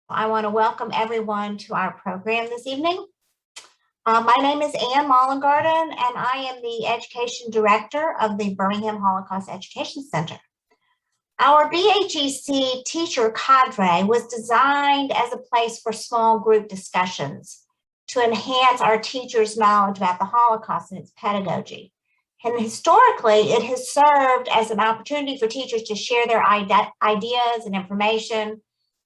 I want to welcome everyone to our program this evening. My name is Ann Mollengarden, and I am the Education Director of the Birmingham Holocaust Education Center. Our BHEC teacher cadre was designed as a place for small group discussions to enhance our teachers' knowledge about the Holocaust and its pedagogy. And historically, it has served as an opportunity for teachers to share their ideas and information,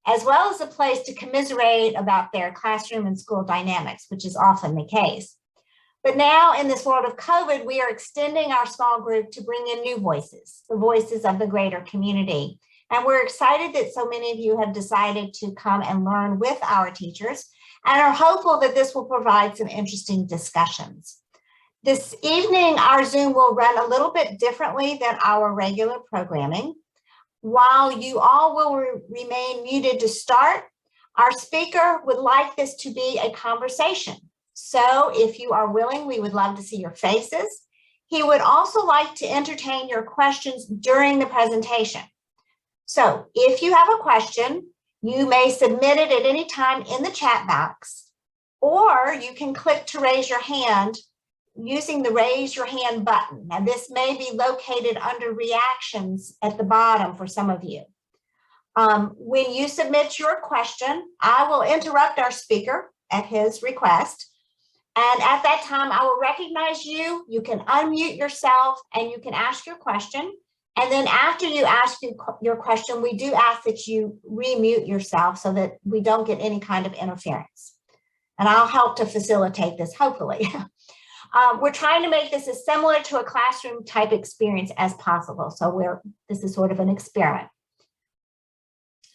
as well as a place to commiserate about their classroom and school dynamics, which is often the case. But now in this world of COVID, we are extending our small group to bring in new voices, the voices of the greater community. And we're excited that so many of you have decided to come and learn with our teachers and are hopeful that this will provide some interesting discussions. This evening, our Zoom will run a little bit differently than our regular programming. While you all will remain muted to start, our speaker would like this to be a conversation. So if you are willing, we would love to see your faces. He would also like to entertain your questions during the presentation. So if you have a question, you may submit it at any time in the chat box, or you can click to raise your hand using the raise your hand button. Now this may be located under reactions at the bottom for some of you. When you submit your question, I will interrupt our speaker at his request. And at that time, I will recognize you. You can unmute yourself and you can ask your question. And then after you ask your question, we do ask that you remute yourself so that we don't get any kind of interference. And I'll help to facilitate this, hopefully. We're trying to make this as similar to a classroom type experience as possible. So this is sort of an experiment.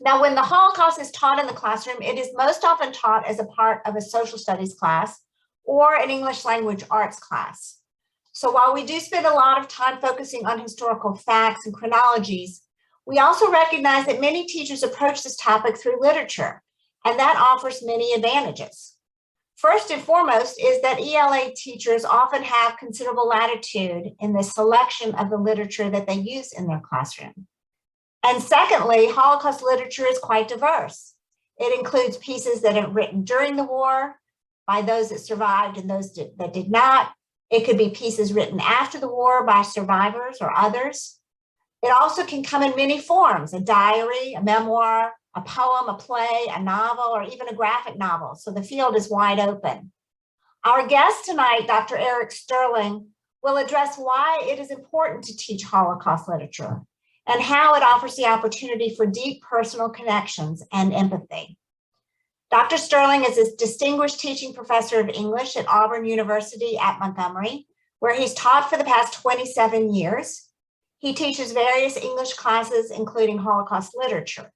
Now, when the Holocaust is taught in the classroom, it is most often taught as a part of a social studies class or an English language arts class. So while we do spend a lot of time focusing on historical facts and chronologies, we also recognize that many teachers approach this topic through literature, and that offers many advantages. First and foremost is that ELA teachers often have considerable latitude in the selection of the literature that they use in their classroom. And secondly, Holocaust literature is quite diverse. It includes pieces that are written during the war by those that survived and those that did not. It could be pieces written after the war by survivors or others. It also can come in many forms: a diary, a memoir, a poem, a play, a novel, or even a graphic novel. So the field is wide open. Our guest tonight, Dr. Eric Sterling, will address why it is important to teach Holocaust literature and how it offers the opportunity for deep personal connections and empathy. Dr. Sterling is a distinguished teaching professor of English at Auburn University at Montgomery, where he's taught for the past 27 years. He teaches various English classes, including Holocaust literature.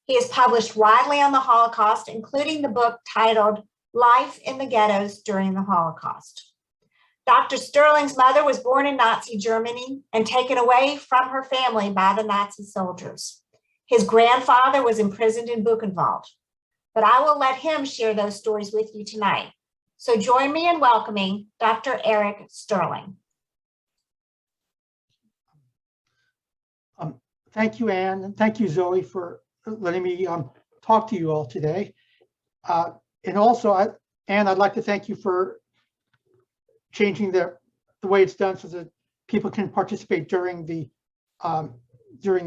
He has published widely on the Holocaust, including the book titled Life in the Ghettos During the Holocaust. Dr. Sterling's mother was born in Nazi Germany and taken away from her family by the Nazi soldiers. His grandfather was imprisoned in Buchenwald, but I will let him share those stories with you tonight. So join me in welcoming Dr. Eric Sterling. Thank you, Ann, and thank you, Zoe, for letting me talk to you all today. And also, Ann, I'd like to thank you for changing the way it's done so that people can participate during the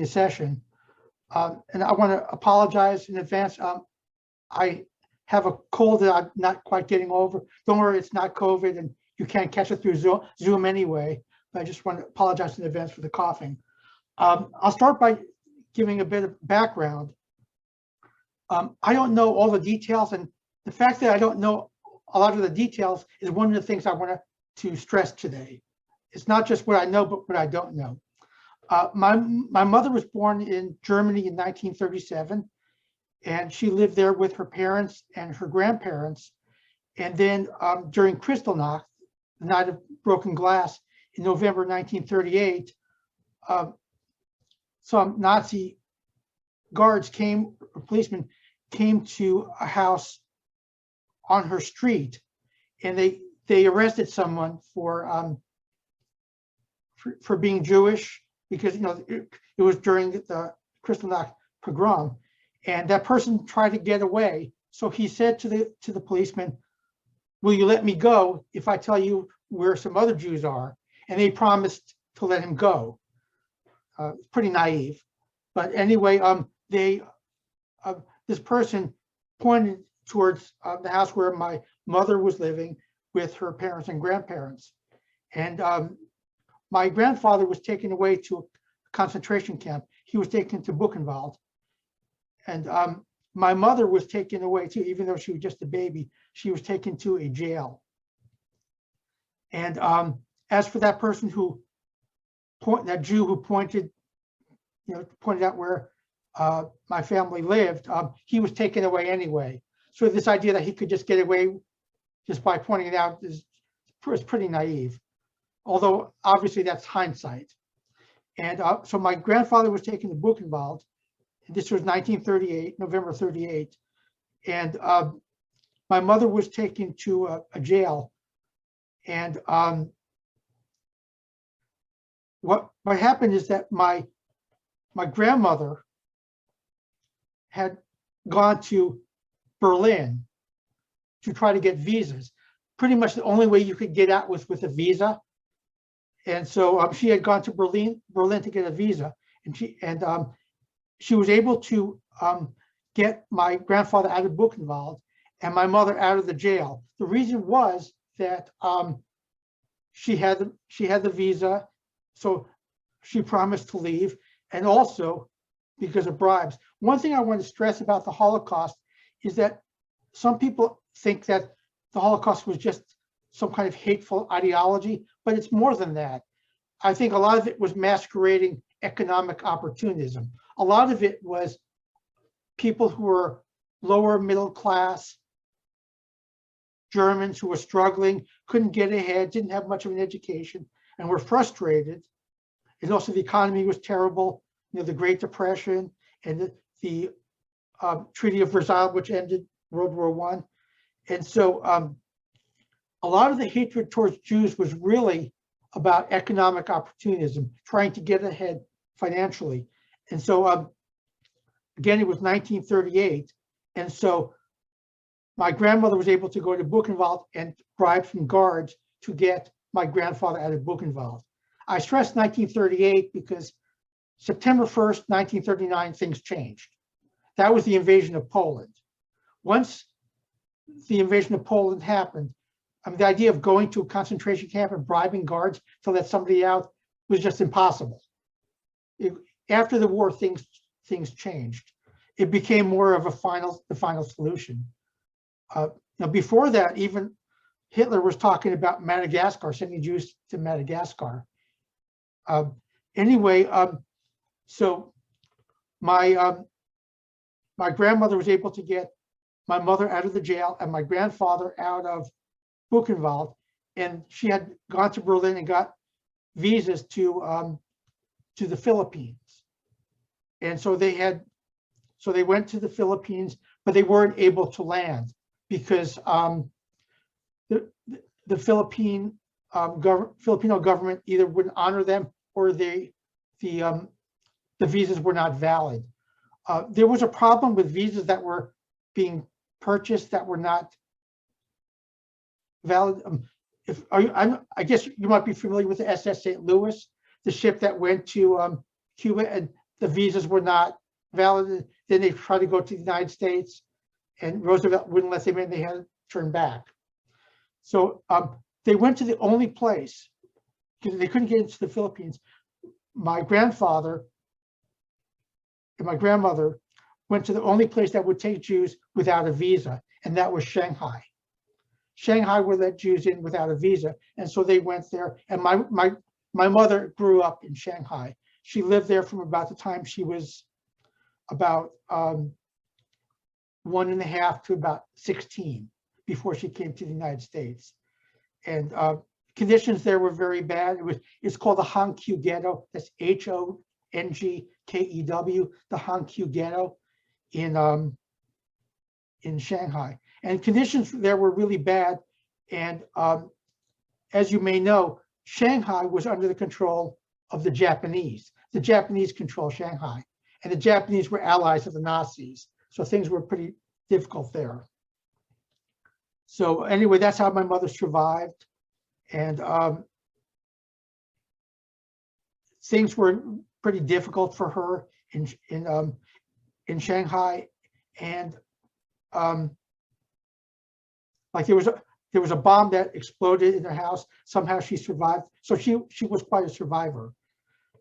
session. And I want to apologize in advance. I have a cold that I'm not quite getting over. Don't worry, it's not COVID, and you can't catch it through Zoom anyway. But I just want to apologize in advance for the coughing. I'll start by giving a bit of background. I don't know all the details, and the fact that I don't know a lot of the details is one of the things I want to stress today. It's not just what I know, but what I don't know. My mother was born in Germany in 1937, and she lived there with her parents and her grandparents. And then during Kristallnacht, the night of broken glass in November 1938, some Nazi guards or policemen came to a house on her street, and they arrested someone for being Jewish, because it was during the Kristallnacht pogrom, And that person tried to get away. So he said to the policeman, "Will you let me go if I tell you where some other Jews are?" And they promised to let him go. Pretty naive. But anyway, this person pointed towards the house where my mother was living with her parents and grandparents. And my grandfather was taken away to a concentration camp. He was taken to Buchenwald. And my mother was taken away too, even though she was just a baby. She was taken to a jail. And as for that person that Jew who pointed out where my family lived, he was taken away anyway. So this idea that he could just get away just by pointing it out is pretty naive. Although obviously that's hindsight. And so my grandfather was taken to Buchenwald. This was 1938, November 38. And my mother was taken to a jail. And what happened is that my grandmother had gone to Berlin to try to get visas. Pretty much the only way you could get out was with a visa. And so she had gone to Berlin to get a visa, and she was able to get my grandfather out of Buchenwald and my mother out of the jail. The reason was that she had the visa, so she promised to leave, and also because of bribes. One thing I want to stress about the Holocaust is that some people think that the Holocaust was just some kind of hateful ideology, but it's more than that. I think a lot of it was masquerading economic opportunism. A lot of it was people who were lower middle class Germans who were struggling, couldn't get ahead, didn't have much of an education, and were frustrated. And also the economy was terrible, the Great Depression and the Treaty of Versailles, which ended World War I. And so a lot of the hatred towards Jews was really about economic opportunism, trying to get ahead financially. And so again, it was 1938. And so my grandmother was able to go to Buchenwald and bribe some guards to get my grandfather out of Buchenwald. I stress 1938 because September 1st, 1939, things changed. That was the invasion of Poland. Once the invasion of Poland happened, the idea of going to a concentration camp and bribing guards to let somebody out was just impossible. After the war, things changed. It became more of the final solution. Before that, even Hitler was talking about Madagascar, sending Jews to Madagascar. Anyway, so my grandmother was able to get my mother out of the jail and my grandfather out of Buchenwald, and she had gone to Berlin and got visas to the Philippines. And so they went to the Philippines, but they weren't able to land because the Filipino government either wouldn't honor them or the visas were not valid. There was a problem with visas that were being purchased that were not valid. I guess you might be familiar with the SS St. Louis, the ship that went to Cuba, and the visas were not valid. Then they tried to go to the United States, and Roosevelt wouldn't let them in. They had to turn back. So they went to the only place, because they couldn't get into the Philippines. My grandfather and my grandmother went to the only place that would take Jews without a visa, and that was Shanghai. Shanghai would let Jews in without a visa, and so they went there. And my mother grew up in Shanghai. She lived there from about the time she was about 1.5 to about 16 before she came to the United States. And conditions there were very bad. It's called the Hangkew Ghetto. That's Hongkew, the Hangkew Ghetto in Shanghai. And conditions there were really bad. And as you may know, Shanghai was under the control of the Japanese. The Japanese controlled Shanghai, and the Japanese were allies of the Nazis. So things were pretty difficult there. So anyway, that's how my mother survived. And things were pretty difficult for her in Shanghai. And like there was a bomb that exploded in her house. Somehow she survived. So she was quite a survivor.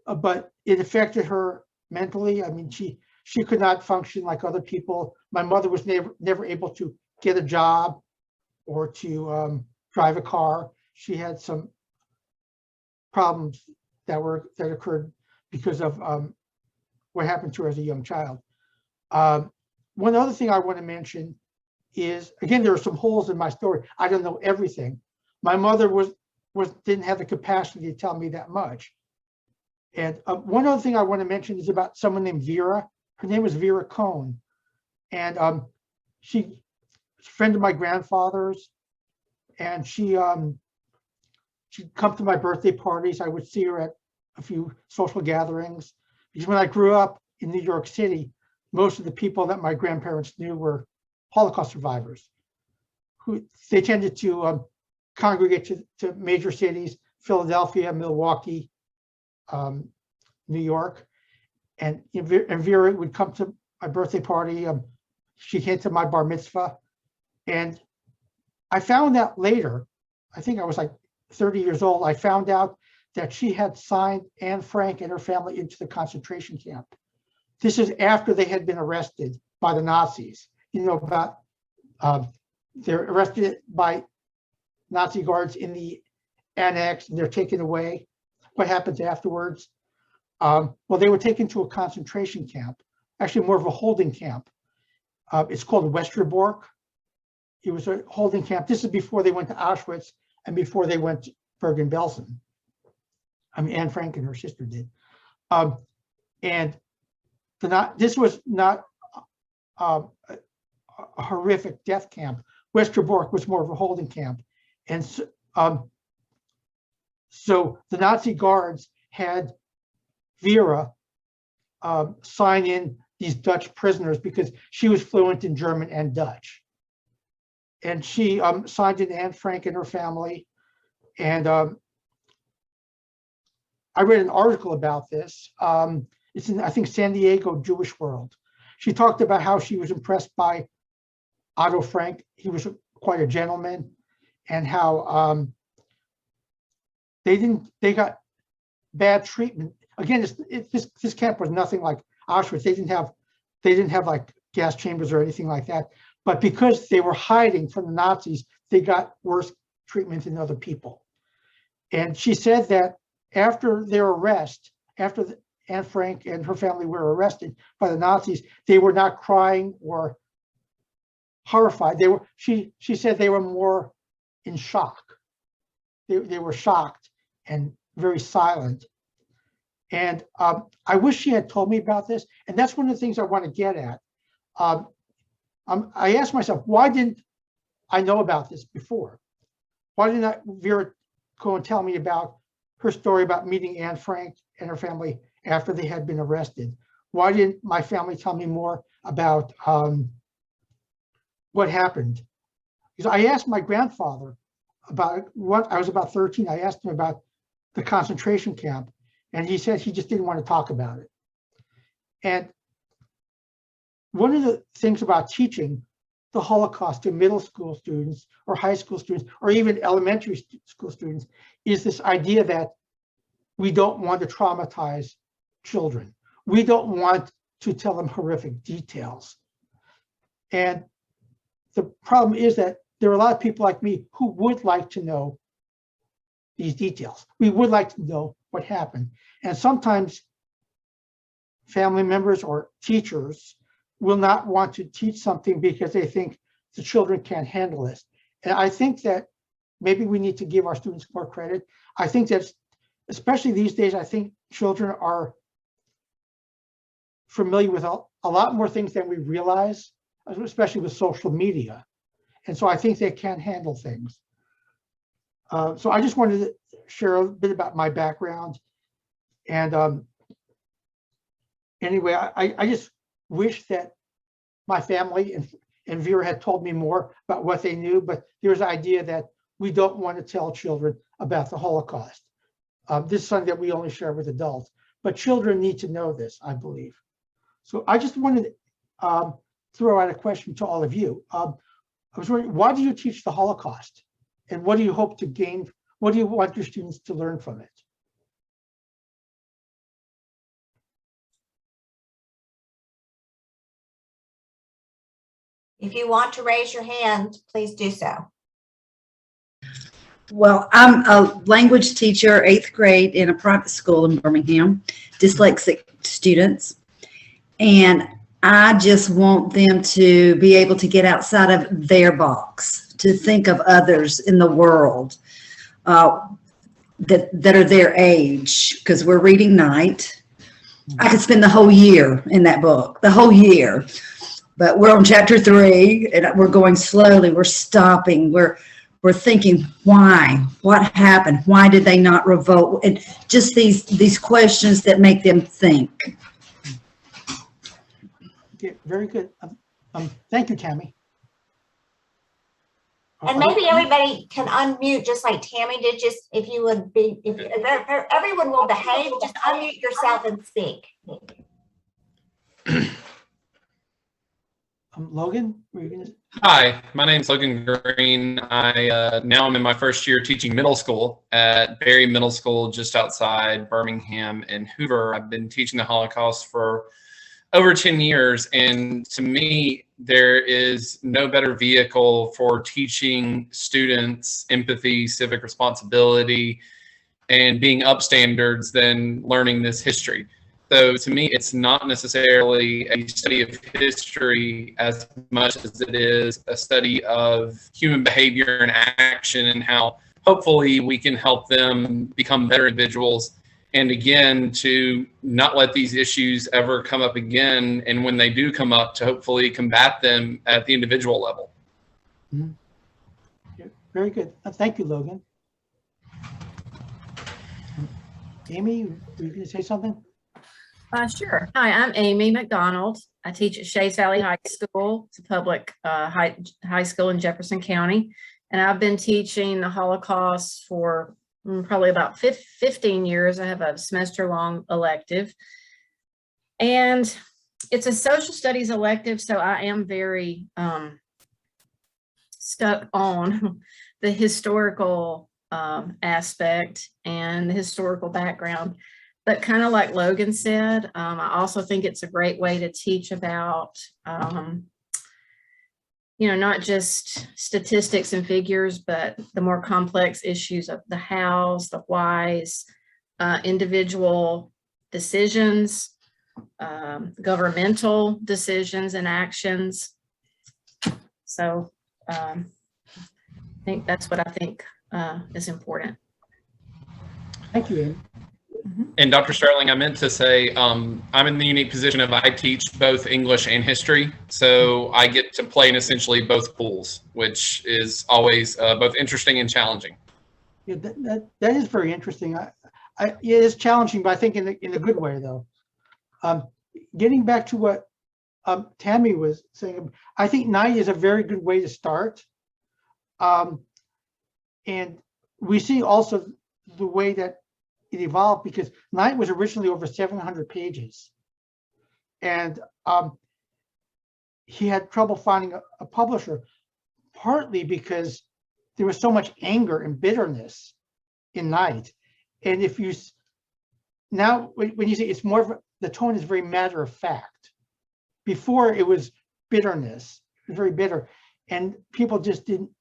But it affected her mentally. I mean, she could not function like other people. My mother was never able to get a job or to drive a car. She had some problems that occurred because of what happened to her as a young child. One other thing I want to mention is, again, there are some holes in my story. I don't know everything. My mother didn't have the capacity to tell me that much. And one other thing I want to mention is about someone named Vera. Her name was Vera Cohn. And she's a friend of my grandfather's. And she'd come to my birthday parties. I would see her at a few social gatherings. Because when I grew up in New York City, most of the people that my grandparents knew were Holocaust survivors. They tended to congregate to major cities, Philadelphia, Milwaukee, New York. And Vera would come to my birthday party. She came to my bar mitzvah. And I found out later, I think I was like 30 years old, I found out that she had signed Anne Frank and her family into the concentration camp. This is after they had been arrested by the Nazis. You know about, they're arrested by Nazi guards in the annex and they're taken away. What happens afterwards? Well, they were taken to a concentration camp, actually more of a holding camp. It's called Westerbork. It was a holding camp. This is before they went to Auschwitz and before they went to Bergen-Belsen. I mean, Anne Frank and her sister did. And this was not a horrific death camp. Westerbork was more of a holding camp. And so the Nazi guards had Vera sign in these Dutch prisoners because she was fluent in German and Dutch. And she signed in Anne Frank and her family. And I read an article about this. It's in, I think, San Diego Jewish World. She talked about how she was impressed by Otto Frank. He was quite a gentleman, and how they got bad treatment. Again, this camp was nothing like Auschwitz. They didn't have like gas chambers or anything like that. But because they were hiding from the Nazis, they got worse treatment than other people. And she said that after their arrest, after Anne Frank and her family were arrested by the Nazis, they were not crying or horrified. She said they were more in shock. They were shocked and very silent. And I wish she had told me about this. And that's one of the things I want to get at. I asked myself, why didn't I know about this before? Why didn't Vera go and tell me about her story about meeting Anne Frank and her family after they had been arrested? Why didn't my family tell me more about what happened? Because I asked my grandfather about what, I was about 13, I asked him about the concentration camp, and he said he just didn't want to talk about it. And one of the things about teaching the Holocaust to middle school students or high school students or even elementary school students is this idea that we don't want to traumatize children. We don't want to tell them horrific details. And the problem is that there are a lot of people like me who would like to know these details. We would like to know what happened. And sometimes family members or teachers will not want to teach something because they think the children can't handle this. And I think that maybe we need to give our students more credit. I think that, especially these days, I think children are familiar with a lot more things than we realize, especially with social media. And so I think they can handle things. So I just wanted to share a bit about my background. And anyway, I just wish that my family and Vera had told me more about what they knew, but there's an idea that we don't want to tell children about the Holocaust. This is something that we only share with adults, but children need to know this, I believe. So I just wanted to throw out a question to all of you. I was wondering, why do you teach the Holocaust? And what do you hope to gain? What do you want your students to learn from it? If you want to raise your hand, please do so. Well, I'm a language teacher, 8th grade in a private school in Birmingham, dyslexic students. And I just want them to be able to get outside of their box, to think of others in the world that are their age, because we're reading Night. I could spend the whole year in that book, the whole year. But we're on chapter 3 and we're going slowly. We're stopping. We're thinking, why? What happened? Why did they not revolt? And just these questions that make them think. Okay, very good. Thank you, Tammy. And maybe everybody can unmute just like Tammy did, just if you would be, if everyone will behave, just unmute yourself and speak. Logan, were you gonna? Hi, my name's Logan Green. I now I'm in my first year teaching middle school at Berry Middle School just outside Birmingham and Hoover. I've been teaching the Holocaust for over 10 years, and to me, there is no better vehicle for teaching students empathy, civic responsibility, and being upstanders than learning this history. So to me, it's not necessarily a study of history as much as it is a study of human behavior and action and how hopefully we can help them become better individuals. And again, to not let these issues ever come up again. And when they do come up, to hopefully combat them at the individual level. Mm-hmm. Yeah, very good. Thank you, Logan. Amy, were you going to say something? Sure. Hi, I'm Amy McDonald. I teach at Shays Valley High School. It's a public high school in Jefferson County. And I've been teaching the Holocaust for probably about 15 years. I have a semester-long elective. And it's a social studies elective, so I am very stuck on the historical aspect and the historical background. But kind of like Logan said, I also think it's a great way to teach about, not just statistics and figures, but the more complex issues of the hows, the whys, individual decisions, governmental decisions and actions. So I think that's what I think is important. Thank you, Amy. And Dr. Sterling, I meant to say, I'm in the unique position of I teach both English and history. So I get to play in essentially both pools, which is always both interesting and challenging. Yeah, that is very interesting. It is challenging, but I think in a good way, though. Getting back to what Tammy was saying, I think Night is a very good way to start. And we see also the way that it evolved, because Night was originally over 700 pages. And he had trouble finding a publisher, partly because there was so much anger and bitterness in Night. And if you now, when you say it's more of the tone is very matter of fact. Before it was bitterness, it was very bitter, and people just didn't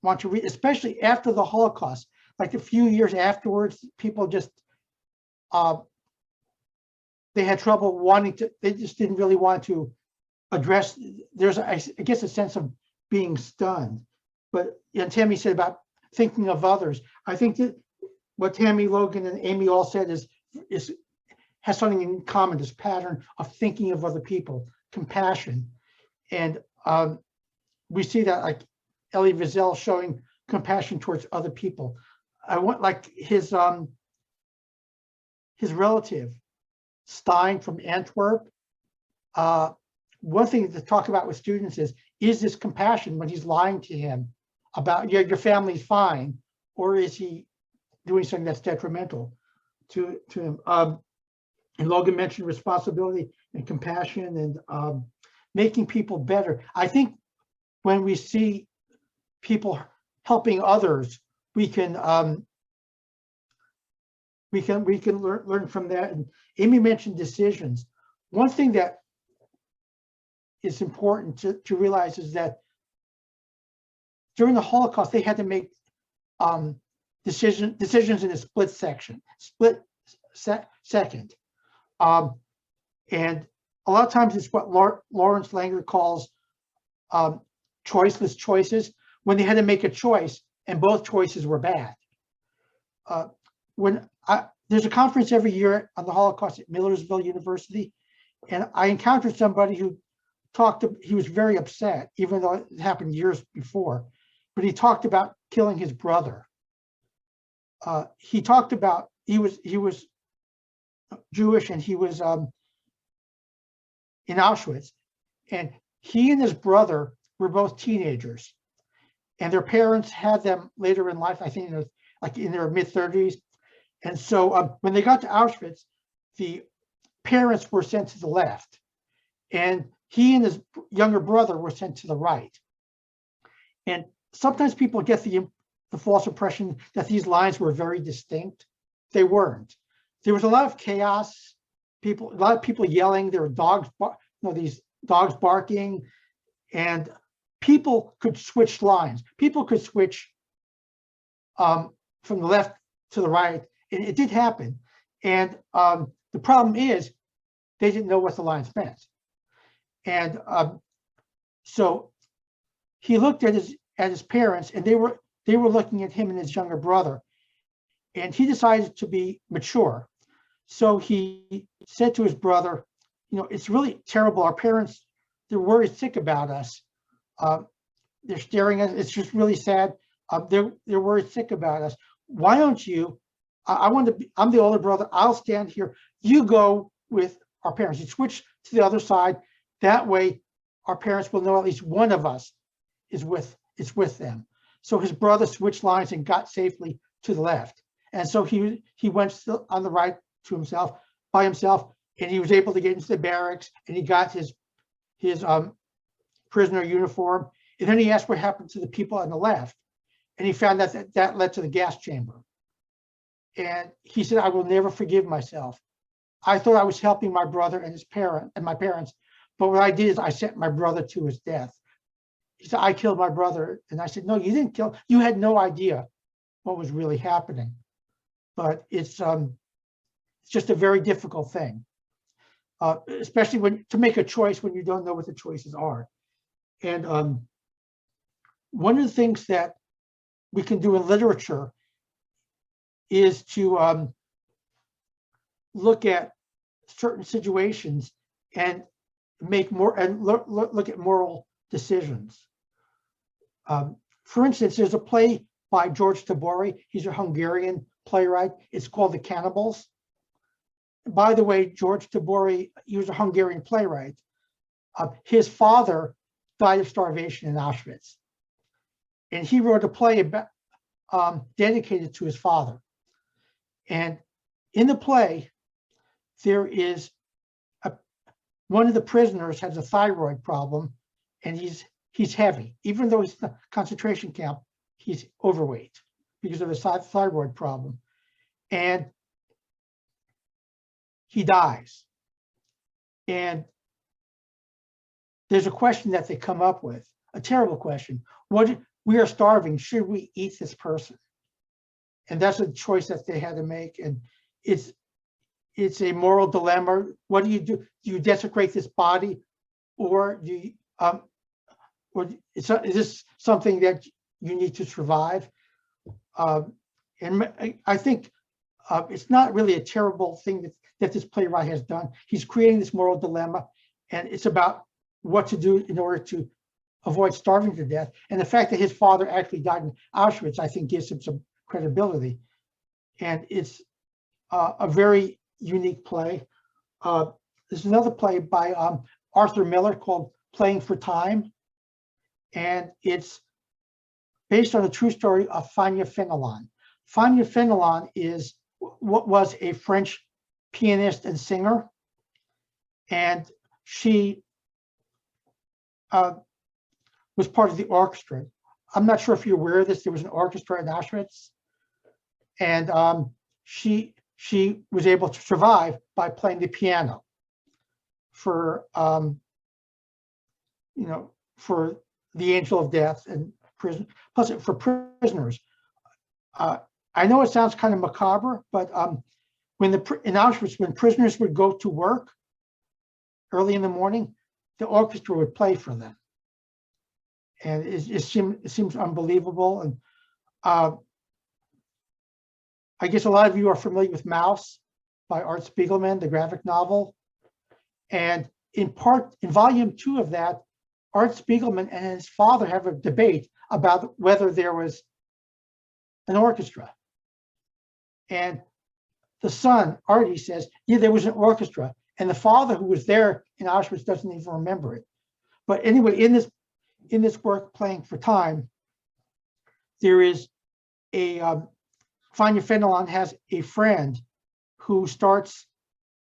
want to read, especially after the Holocaust. Like a few years afterwards, people just they had trouble wanting to. They just didn't really want to address. There's, I guess, a sense of being stunned. But Tammy said about thinking of others. I think that what Tammy, Logan, and Amy all said has something in common. This pattern of thinking of other people, compassion, and we see that like Elie Wiesel showing compassion towards other people. I want like his relative Stein from Antwerp one thing to talk about with students is this compassion when he's lying to him about, yeah, your family's fine, or is he doing something that's detrimental to him? And Logan mentioned responsibility and compassion and making people better. I think when we see people helping others, we can learn from that. And Amy mentioned decisions. One thing that is important to realize is that during the Holocaust, they had to make decisions in a split second. And a lot of times it's what Lawrence Langer calls choiceless choices, when they had to make a choice and both choices were bad. There's a conference every year on the Holocaust at Millersville University, and I encountered somebody who he was very upset, even though it happened years before, but he talked about killing his brother. He talked about, he was Jewish, and he was in Auschwitz, and he and his brother were both teenagers, and their parents had them later in life, I think it was like in their mid-30s. And so when they got to Auschwitz, the parents were sent to the left, and he and his younger brother were sent to the right. And sometimes people get the false impression that these lines were very distinct. They weren't. There was a lot of chaos, a lot of people yelling. There were dogs, these dogs barking, and people could switch lines. People could switch from the left to the right, and it did happen. And the problem is they didn't know what the lines meant. And so he looked at his parents, and they were looking at him and his younger brother, and he decided to be mature. So he said to his brother, it's really terrible. Our parents, they're worried sick about us. They're staring at us. It's just really sad. They're worried sick about us. Why don't you, I'm the older brother. I'll stand here. You go with our parents. You switch to the other side. That way our parents will know at least one of us is with them. So his brother switched lines and got safely to the left. And so he went on the right by himself, and he was able to get into the barracks, and he got his prisoner uniform. And then he asked what happened to the people on the left, and he found that led to the gas chamber. And he said, I will never forgive myself. I thought I was helping my brother and my parents, but what I did is I sent my brother to his death. He said, I killed my brother. And I said, no, you didn't kill. You had no idea what was really happening. But it's just a very difficult thing, especially to make a choice when you don't know what the choices are. And one of the things that we can do in literature is to look at certain situations and look at moral decisions. For instance, there's a play by George Tabori. He's a Hungarian playwright. It's called The Cannibals. By the way, George Tabori, he was a Hungarian playwright. His father died of starvation in Auschwitz, and he wrote a play about, dedicated to his father. And in the play, there is one of the prisoners has a thyroid problem, and he's heavy. Even though he's in a concentration camp, he's overweight because of his thyroid problem. And he dies. And there's a question that they come up with, a terrible question. We are starving, should we eat this person? And that's a choice that they had to make. And it's a moral dilemma. What do you do? Do you desecrate this body, or do you, is this something that you need to survive? And I think it's not really a terrible thing that this playwright has done. He's creating this moral dilemma, and it's about what to do in order to avoid starving to death. And the fact that his father actually died in Auschwitz, I think, gives him some credibility. And it's a very unique play. There's another play by Arthur Miller called Playing for Time. And it's based on a true story of Fania Fenelon. Fania Fenelon is what was a French pianist and singer. And she was part of the orchestra. I'm not sure if you're aware of this. There was an orchestra in Auschwitz. And she was able to survive by playing the piano for, for the Angel of Death and prison, plus for prisoners. I know it sounds kind of macabre, but in Auschwitz, when prisoners would go to work early in the morning, the orchestra would play for them. And it seems unbelievable. And I guess a lot of you are familiar with Mouse by Art Spiegelman, the graphic novel. And in volume 2 of that, Art Spiegelman and his father have a debate about whether there was an orchestra. And the son, Artie, says, yeah, there was an orchestra. And the father, who was there in Auschwitz, doesn't even remember it. But anyway, in this work, Playing for Time, there is a, Fania Fenelon has a friend who starts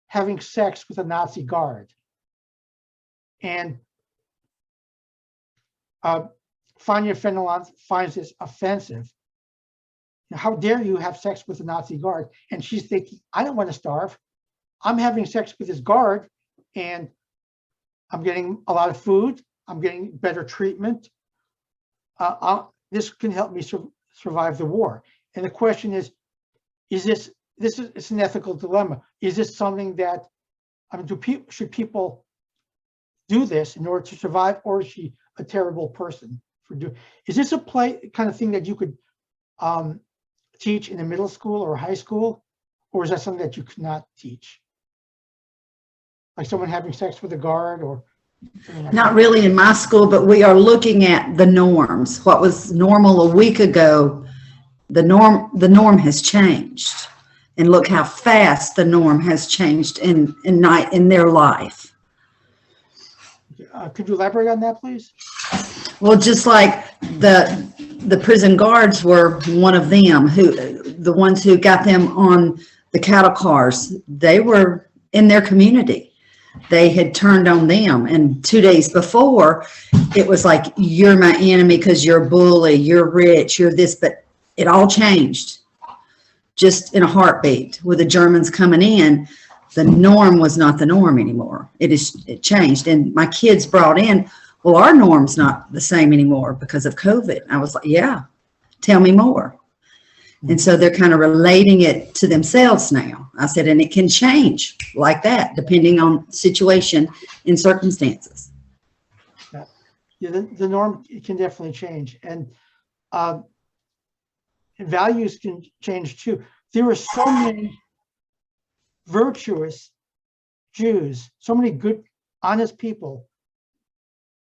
having sex with a Nazi guard. And Fania Fenelon finds this offensive. How dare you have sex with a Nazi guard? And she's thinking, I don't want to starve. I'm having sex with this guard and I'm getting a lot of food. I'm getting better treatment. This can help me survive the war. And the question is it's an ethical dilemma. Is this something that, should people do this in order to survive, or is she a terrible person for doing? Is this a kind of thing that you could teach in a middle school or high school, or is that something that you could not teach? Like someone having sex with a guard, or Not really in my school, but we are looking at the norms. What was normal a week ago, the norm has changed. And look how fast the norm has changed in their life. Could you elaborate on that, please? Well, just like the prison guards were one of them, the ones who got them on the cattle cars, they were in their community. They had turned on them, and 2 days before it was like, you're my enemy because you're a bully, you're rich, you're this, but it all changed just in a heartbeat. With the Germans coming in, the norm was not the norm anymore. It changed. And my kids brought in, well, our norm's not the same anymore because of COVID. I was like, yeah, tell me more. And so they're kind of relating it to themselves now. I said, and it can change like that, depending on situation and circumstances. Yeah, the norm can definitely change. And values can change too. There are so many virtuous Jews, so many good, honest people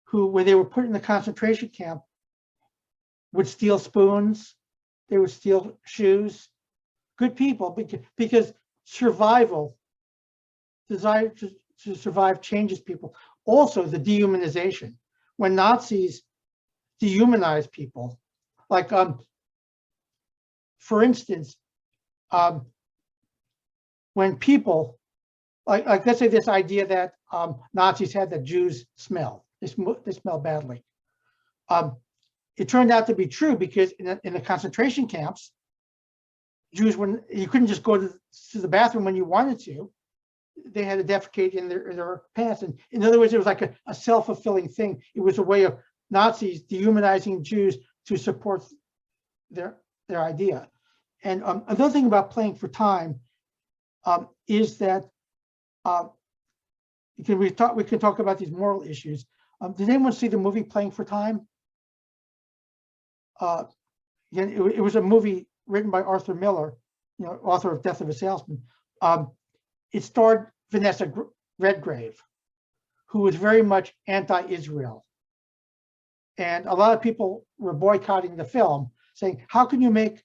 who, when they were put in the concentration camp, would steal spoons, they would steal shoes. Good people, because survival, desire to survive changes people. Also, the dehumanization. When Nazis dehumanize people, like, for instance, when people, like let's say this idea that Nazis had that Jews smell, they smell badly. It turned out to be true because in the concentration camps, Jews, you couldn't just go to the bathroom when you wanted to. They had to defecate in their pants. And in other words, it was like a self-fulfilling thing. It was a way of Nazis dehumanizing Jews to support their idea. And another thing about Playing for Time is that we can talk about these moral issues. Did anyone see the movie Playing for Time? Again, it was a movie written by Arthur Miller, author of Death of a Salesman. It starred Vanessa Redgrave, who was very much anti-Israel. And a lot of people were boycotting the film, saying, how can you make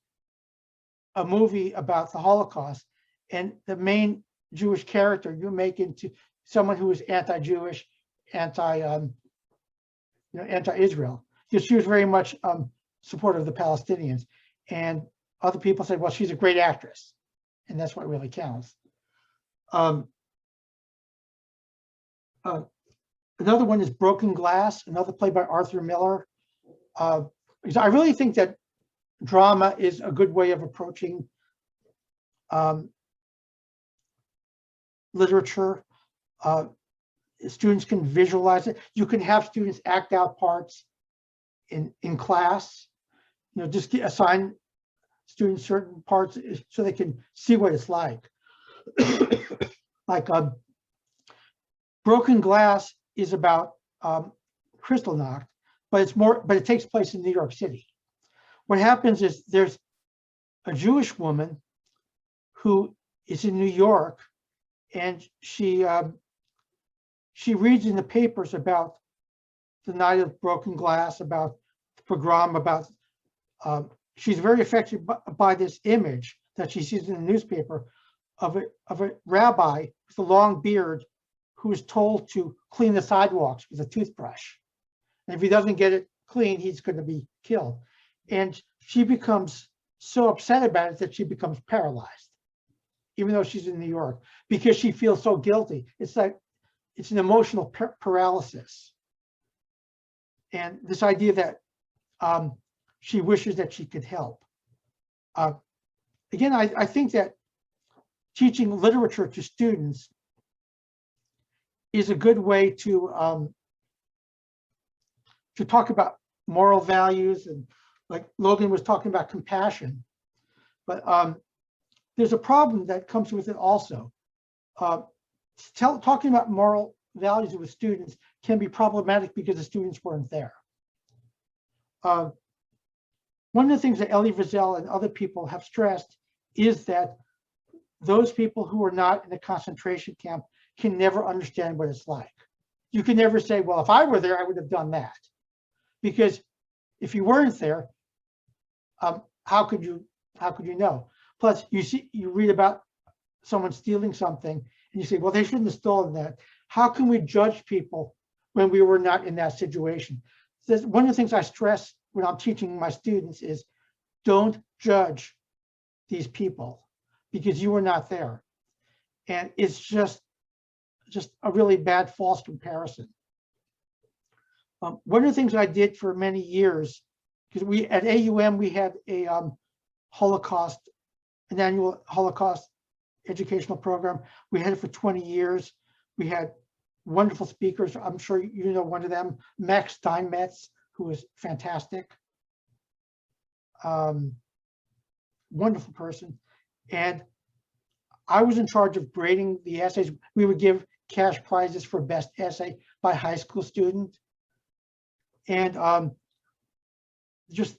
a movie about the Holocaust and the main Jewish character you make into someone who is anti-Jewish anti-Israel. Because she was very much supportive of the Palestinians. And other people said, well, she's a great actress. And that's what really counts. Another one is Broken Glass, another play by Arthur Miller. Because I really think that drama is a good way of approaching literature. Students can visualize it. You can have students act out parts in class. Just assign students certain parts so they can see what it's like. Like Broken Glass is about Kristallnacht, but it takes place in New York City. What happens is there's a Jewish woman who is in New York, and she reads in the papers about the night of broken glass, about the pogrom, about she's very affected by this image that she sees in the newspaper of a rabbi with a long beard who is told to clean the sidewalks with a toothbrush. And if he doesn't get it clean, he's going to be killed. And she becomes so upset about it that she becomes paralyzed, even though she's in New York, because she feels so guilty. It's like, it's an emotional paralysis. And this idea that she wishes that she could help. Again, I think that teaching literature to students is a good way to talk about moral values, and like Logan was talking about compassion. But there's a problem that comes with it also. Talking about moral values with students can be problematic because the students weren't there. One of the things that Elie Wiesel and other people have stressed is that those people who are not in a concentration camp can never understand what it's like. You can never say, well, if I were there, I would have done that. Because if you weren't there, how could you know? Plus, you read about someone stealing something and you say, well, they shouldn't have stolen that. How can we judge people when we were not in that situation? So one of the things I stress when I'm teaching my students is don't judge these people because you were not there. And it's just a really bad false comparison. One of the things I did for many years, because we at AUM, we had a an annual Holocaust educational program. We had it for 20 years. We had wonderful speakers. I'm sure you know one of them, Max Steinmetz, who was fantastic. Wonderful person. And I was in charge of grading the essays. We would give cash prizes for best essay by high school student. And just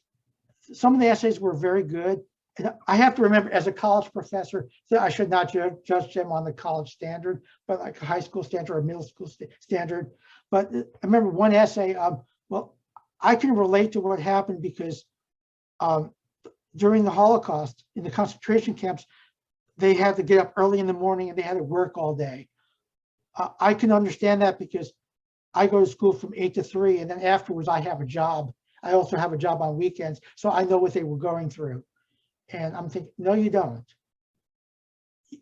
some of the essays were very good. And I have to remember, as a college professor, that I should not judge them on the college standard, but like a high school standard or a middle school standard. But I remember one essay, well, I can relate to what happened because during the Holocaust in the concentration camps, they had to get up early in the morning and they had to work all day. I can understand that because I go to school from 8 to 3, and then afterwards I have a job. I also have a job on weekends, so I know what they were going through. And I'm thinking, no, you don't.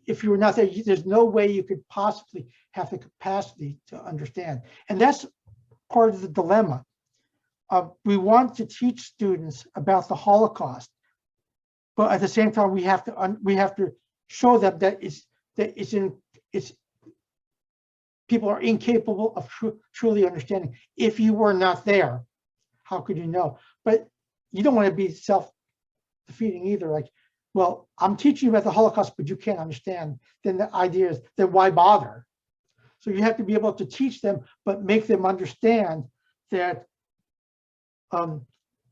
If you were not there, there's no way you could possibly have the capacity to understand. And that's part of the dilemma. We want to teach students about the Holocaust, but at the same time, we have to show them that people are incapable of truly understanding. If you were not there, how could you know? But you don't want to be self-defeating either. Like, well, I'm teaching you about the Holocaust, but you can't understand. Then the idea is, then why bother? So you have to be able to teach them, but make them understand that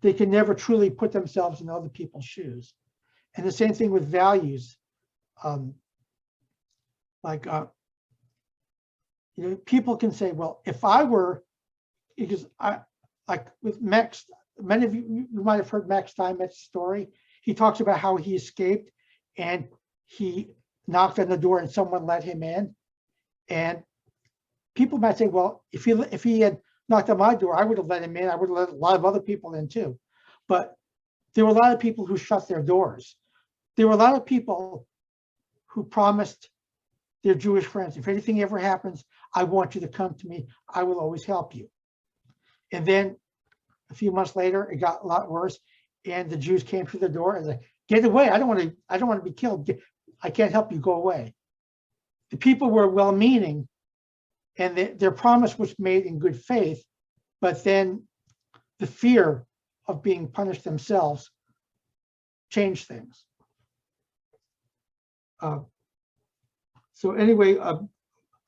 they can never truly put themselves in other people's shoes. And the same thing with values. People can say, well, if I were, because like with Max, many of you might have heard Max Steinmetz's story. He talks about how he escaped and he knocked on the door and someone let him in. And people might say, well, if he had knocked on my door, I would have let him in. I would have let a lot of other people in too. But there were a lot of people who shut their doors. There were a lot of people who promised their Jewish friends, if anything ever happens, I want you to come to me. I will always help you. And then a few months later, it got a lot worse, and the Jews came through the door and like, get away! I don't want to be killed. I can't help you. Go away. The people were well-meaning, and their promise was made in good faith, but then the fear of being punished themselves changed things. So anyway,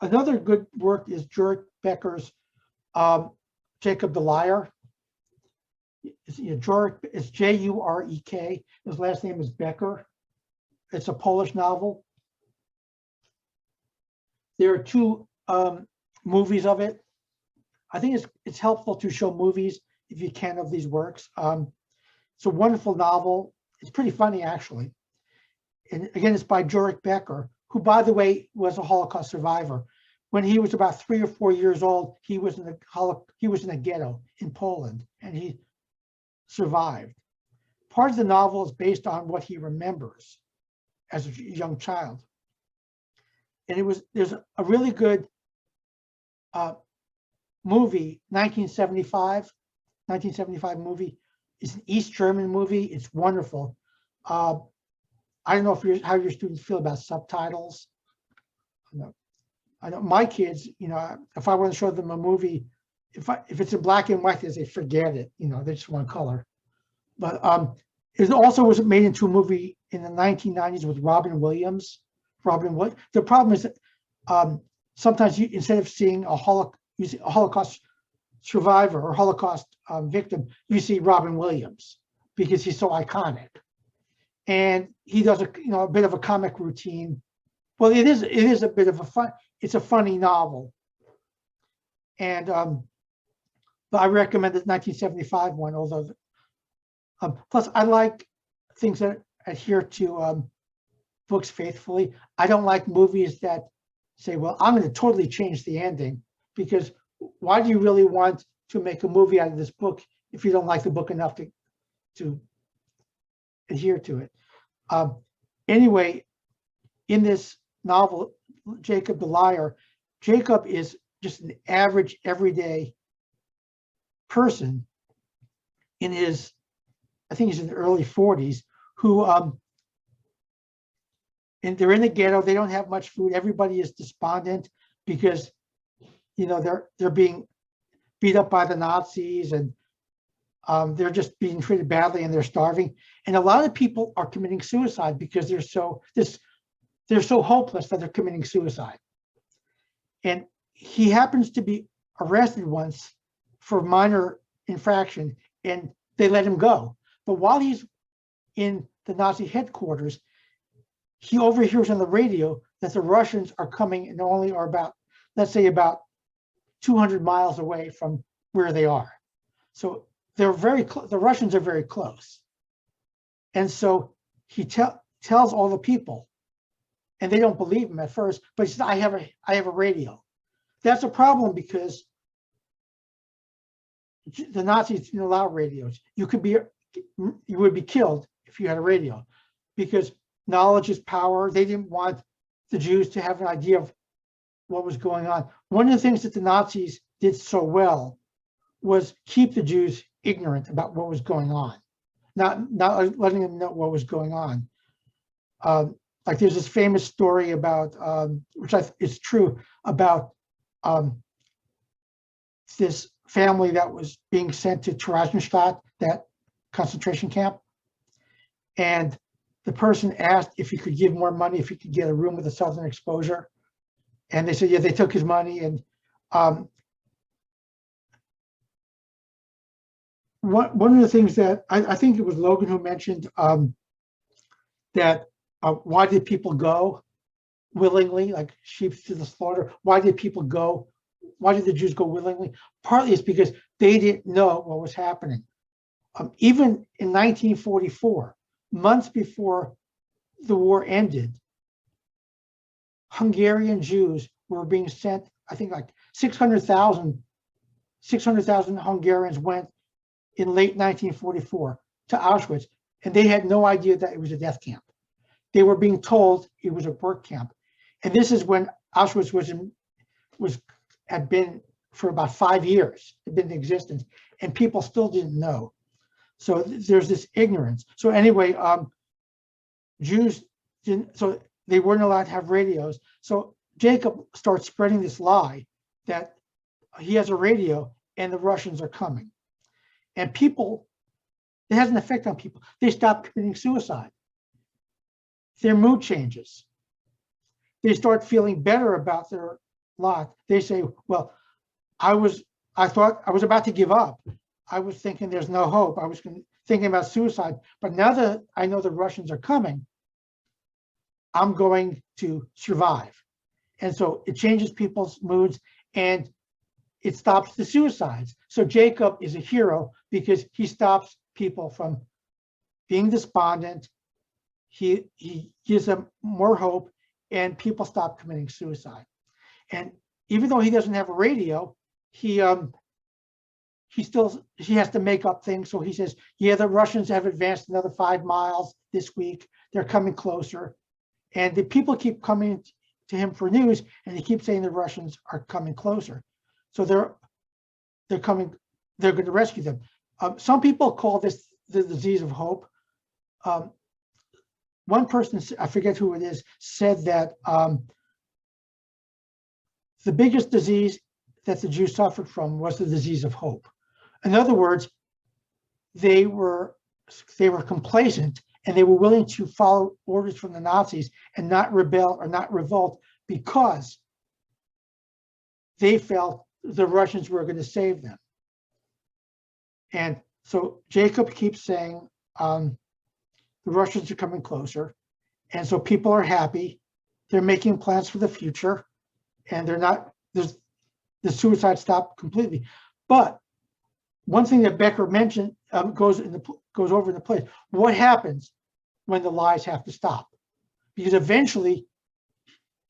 another good work is Jurek Becker's Jacob the Liar. Jurek is Jurek. His last name is Becker. It's a Polish novel. There are two movies of it. I think it's helpful to show movies, if you can, of these works. It's a wonderful novel. It's pretty funny, actually. And again, it's by Jurek Becker, who, by the way, was a Holocaust survivor. When he was about 3 or 4 years old, he was in a ghetto in Poland, and he survived. Part of the novel is based on what he remembers as a young child. And there's a really good movie, 1975 movie. It's an East German movie. It's wonderful. I don't know how your students feel about subtitles. I know my kids, if I want to show them a movie, if it's in black and white, they say forget it. They just want color. But it also was made into a movie in the 1990s with Robin Williams. The problem is that sometimes instead of seeing a Holocaust survivor or Holocaust victim, you see Robin Williams because he's so iconic. And he does a bit of a comic routine. Well, it is a bit of it's a funny novel. And but I recommend the 1975 one, although plus I like things that adhere to books faithfully. I don't like movies that say, well, I'm going to totally change the ending, because why do you really want to make a movie out of this book if you don't like the book enough to adhere to it? Anyway, in this novel, Jacob the Liar, Jacob is just an average, everyday person in his, I think he's in the early 40s, who, and they're in the ghetto, they don't have much food, everybody is despondent because, they're being beat up by the Nazis, and they're just being treated badly, and they're starving. And a lot of people are committing suicide because they're so hopeless that they're committing suicide. And he happens to be arrested once for minor infraction, and they let him go. But while he's in the Nazi headquarters, he overhears on the radio that the Russians are coming and only are about, let's say, about 200 miles away from where they are. So they're very close. The Russians are very close. And so he tells all the people, and they don't believe him at first, but he says, I have a radio. That's a problem because the Nazis didn't allow radios. You would be killed if you had a radio, because knowledge is power. They didn't want the Jews to have an idea of what was going on. One of the things that the Nazis did so well was keep the Jews ignorant about what was going on, not letting them know what was going on. Like there's this famous story about, which is true, about this family that was being sent to Theresienstadt, that concentration camp. And the person asked if he could give more money, if he could get a room with a southern exposure. And they said, yeah, they took his money. And one of the things that I think it was Logan who mentioned that why did people go willingly, like sheep to the slaughter? Why did people go? Why did the Jews go willingly? Partly it's because they didn't know what was happening. Even in 1944, months before the war ended, Hungarian Jews were being sent I think like 600,000 Hungarians went in late 1944 to Auschwitz, and they had no idea that it was a death camp. They were being told it was a work camp. And this is when Auschwitz had been for about 5 years, had been in existence, and people still didn't know. So there's this ignorance. So anyway, Jews didn't, so they weren't allowed to have radios. So Jacob starts spreading this lie that he has a radio and the Russians are coming. And people, it has an effect on people. They stop committing suicide. Their mood changes. They start feeling better about their lot. They say, well, I thought I was about to give up. I was thinking there's no hope. I was thinking about suicide. But now that I know the Russians are coming, I'm going to survive. And so it changes people's moods and it stops the suicides. So Jacob is a hero because he stops people from being despondent. He gives them more hope and people stop committing suicide. And even though he doesn't have a radio, he has to make up things. So he says, yeah, the Russians have advanced another 5 miles this week. They're coming closer. And the people keep coming to him for news, and he keeps saying the Russians are coming closer. So they're coming, they're going to rescue them. Some people call this the disease of hope. One person, I forget who it is, said that the biggest disease that the Jews suffered from was the disease of hope. In other words, they were complacent and they were willing to follow orders from the Nazis and not rebel or not revolt because they felt the Russians were going to save them. And so Jacob keeps saying the Russians are coming closer. And so people are happy. They're making plans for the future and they're not, the suicide stopped completely. But one thing that Becker mentioned goes over in the place. What happens when the lies have to stop? Because eventually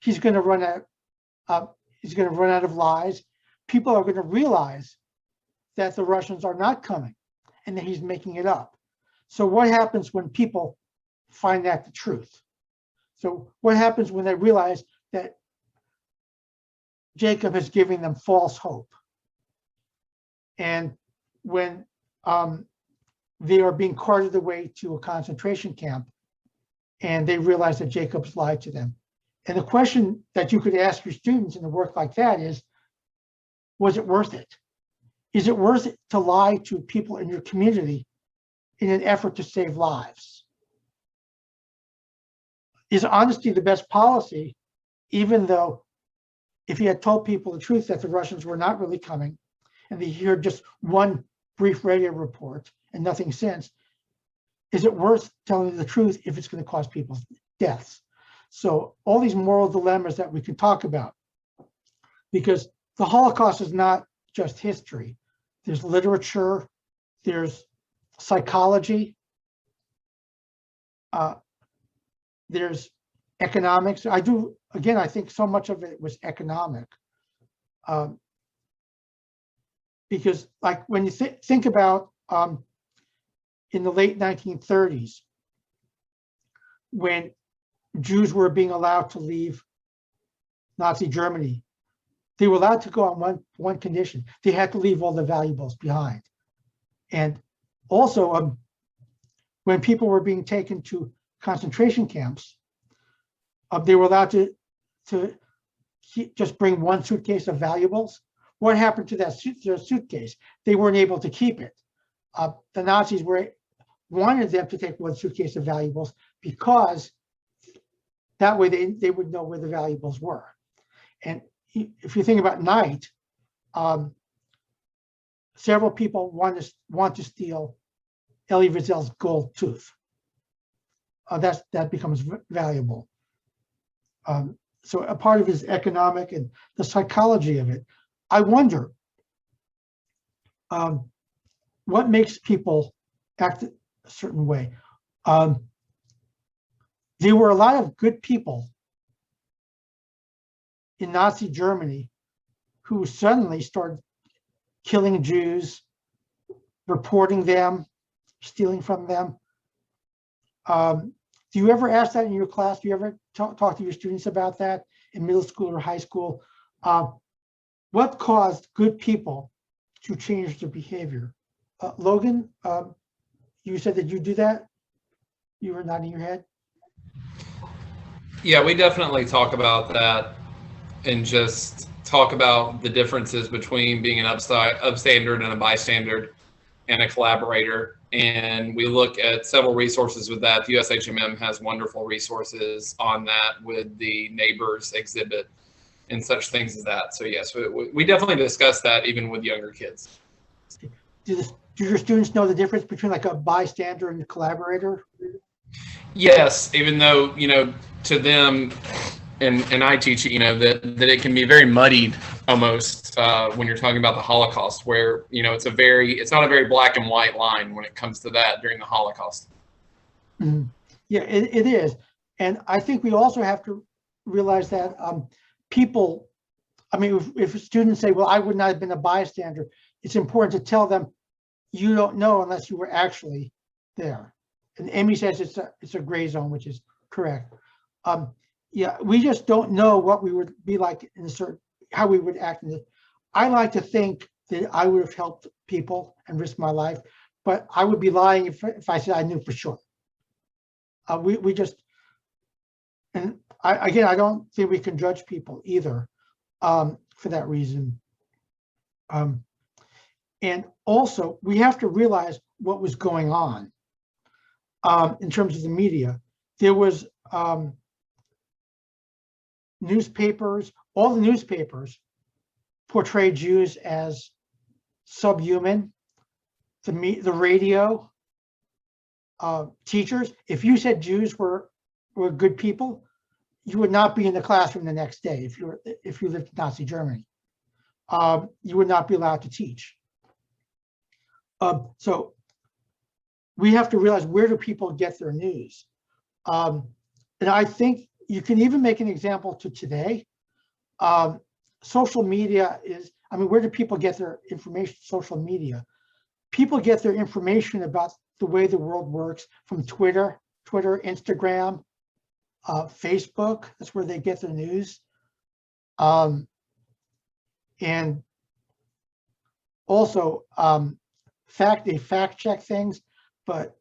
he's going to run out. He's going to run out of lies. People are going to realize that the Russians are not coming, and that he's making it up. So what happens when people find out the truth? So what happens when they realize that Jacob is giving them false hope? And when they are being carted away to a concentration camp and they realize that Jacob's lied to them. And the question that you could ask your students in a work like that is, was it worth it? Is it worth it to lie to people in your community in an effort to save lives? Is honesty the best policy, even though if you had told people the truth that the Russians were not really coming and they hear just one brief radio report and nothing since, is it worth telling the truth if it's going to cause people deaths? So all these moral dilemmas that we can talk about, because the Holocaust is not just history. There's literature, there's psychology, there's economics. I think so much of it was economic. Because like when you think about in the late 1930s, when Jews were being allowed to leave Nazi Germany, they were allowed to go on one condition. They had to leave all the valuables behind. And also when people were being taken to concentration camps, they were allowed to just bring one suitcase of valuables. What happened to that suitcase? They weren't able to keep it. The Nazis wanted them to take one suitcase of valuables because that way they would know where the valuables were. And if you think about Night, several people want to steal Elie Wiesel's gold tooth. That becomes valuable. So a part of it is economic and the psychology of it. I wonder what makes people act a certain way. There were a lot of good people in Nazi Germany who suddenly started killing Jews, reporting them, stealing from them. Do you ever ask that in your class? Do you ever talk to your students about that in middle school or high school? What caused good people to change their behavior? Logan, you said that you do that? You were nodding your head? Yeah, we definitely talk about that and just talk about the differences between being an upstander and a bystander and a collaborator. And we look at several resources with that. The USHMM has wonderful resources on that with the neighbors exhibit and such things as that. So yes, we definitely discuss that even with younger kids. Do your students know the difference between like a bystander and a collaborator? Yes, even though, to them, and I teach it, that it can be very muddied almost when you're talking about the Holocaust, where, it's not a very black and white line when it comes to that during the Holocaust. Mm-hmm. Yeah, it is. And I think we also have to realize that people, if students say, well, I would not have been a bystander, it's important to tell them you don't know unless you were actually there. And Amy says it's a gray zone, which is correct. Yeah, we just don't know what we would be like in how we would act in it. I like to think that I would have helped people and risked my life, but I would be lying if I said I knew for sure. We just, and I don't think we can judge people either for that reason. And also, we have to realize what was going on in terms of the media. There was newspapers, all the newspapers portrayed Jews as subhuman. The radio, teachers, if you said Jews were good people, you would not be in the classroom the next day if you lived in Nazi Germany. You would not be allowed to teach. So we have to realize, where do people get their news? And I think you can even make an example to today. Social media is, where do people get their information? Social media. People get their information about the way the world works from Twitter, Instagram, Facebook. That's where they get their news. And also, they fact check things, but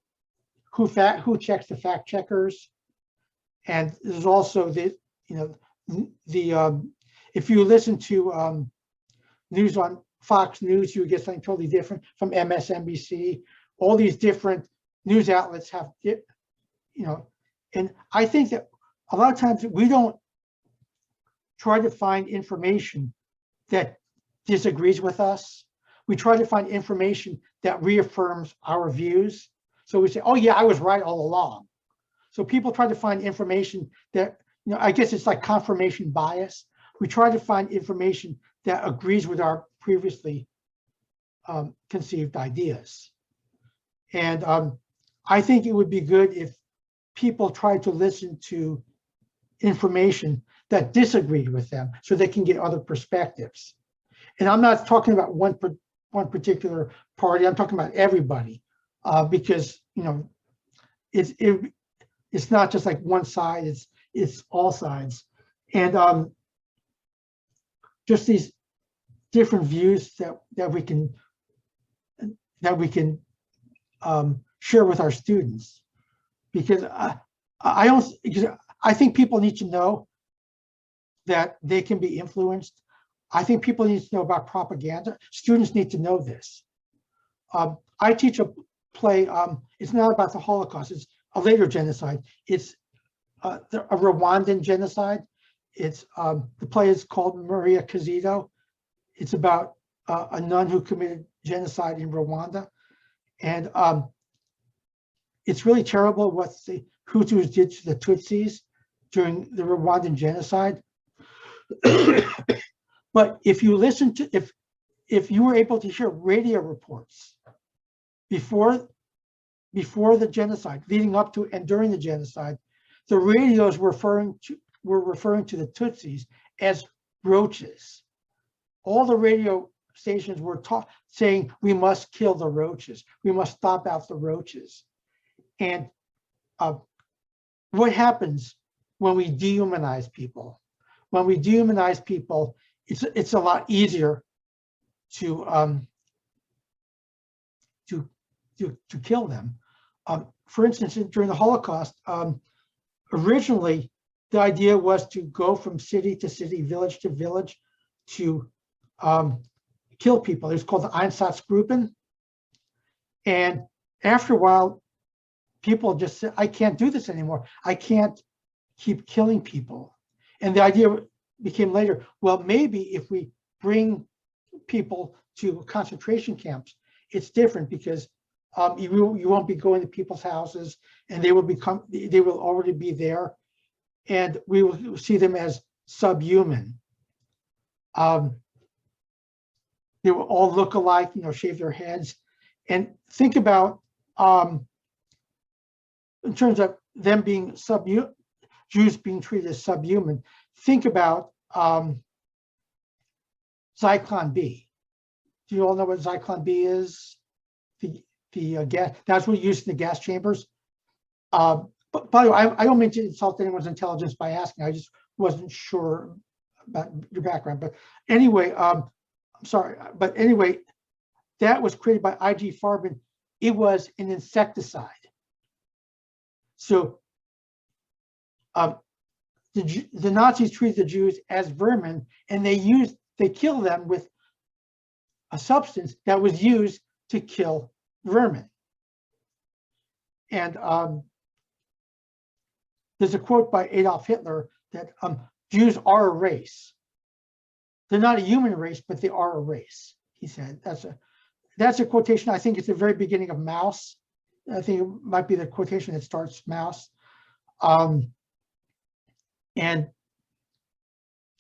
who checks the fact checkers? And there's also if you listen to news on Fox News, you get something totally different from MSNBC. All these different news outlets have, and I think that a lot of times we don't try to find information that disagrees with us. We try to find information that reaffirms our views. So we say, oh yeah, I was right all along. So people try to find information that, I guess it's like confirmation bias. We try to find information that agrees with our previously conceived ideas. And I think it would be good if people tried to listen to information that disagreed with them so they can get other perspectives. And I'm not talking about one particular party, I'm talking about everybody, because it's not just like one side, it's all sides. And just these different views that we can share with our students, because I think people need to know that they can be influenced. I think people need to know about propaganda. Students need to know this. I teach a play, it's not about the Holocaust, it's a later genocide. It's a Rwandan genocide. It's the play is called Maria Cazito. It's about a nun who committed genocide in Rwanda. And it's really terrible what the Hutus did to the Tutsis during the Rwandan genocide. But if you listen to, if you were able to hear radio reports before the genocide, leading up to and during the genocide, the radios were referring to the Tutsis as roaches. all the radio stations were saying we must kill the roaches. We must stomp out the roaches. And what happens when we dehumanize people? When we dehumanize people, it's a lot easier to kill them. For instance, during the Holocaust, originally the idea was to go from city to city, village to village, to kill people. It was called the Einsatzgruppen. And after a while, people just said, I can't do this anymore. I can't keep killing people. And the idea became later, well, maybe if we bring people to concentration camps, it's different because you won't be going to people's houses, and they will already be there, and we will see them as subhuman. They will all look alike, shave their heads. And think about, in terms of them being Jews being treated as subhuman, think about Zyklon B. Do you all know what Zyklon B is? The gas, that's what we use in the gas chambers. But by the way, I don't mean to insult anyone's intelligence by asking. I just wasn't sure about your background. But anyway, I'm sorry. But anyway, that was created by I.G. Farben. It was an insecticide. So the Nazis treated the Jews as vermin, and they killed them with a substance that was used to kill vermin. And there's a quote by Adolf Hitler that Jews are a race. They're not a human race, but they are a race, he said. That's a quotation. I think it's the very beginning of Maus. I think it might be the quotation that starts Maus. And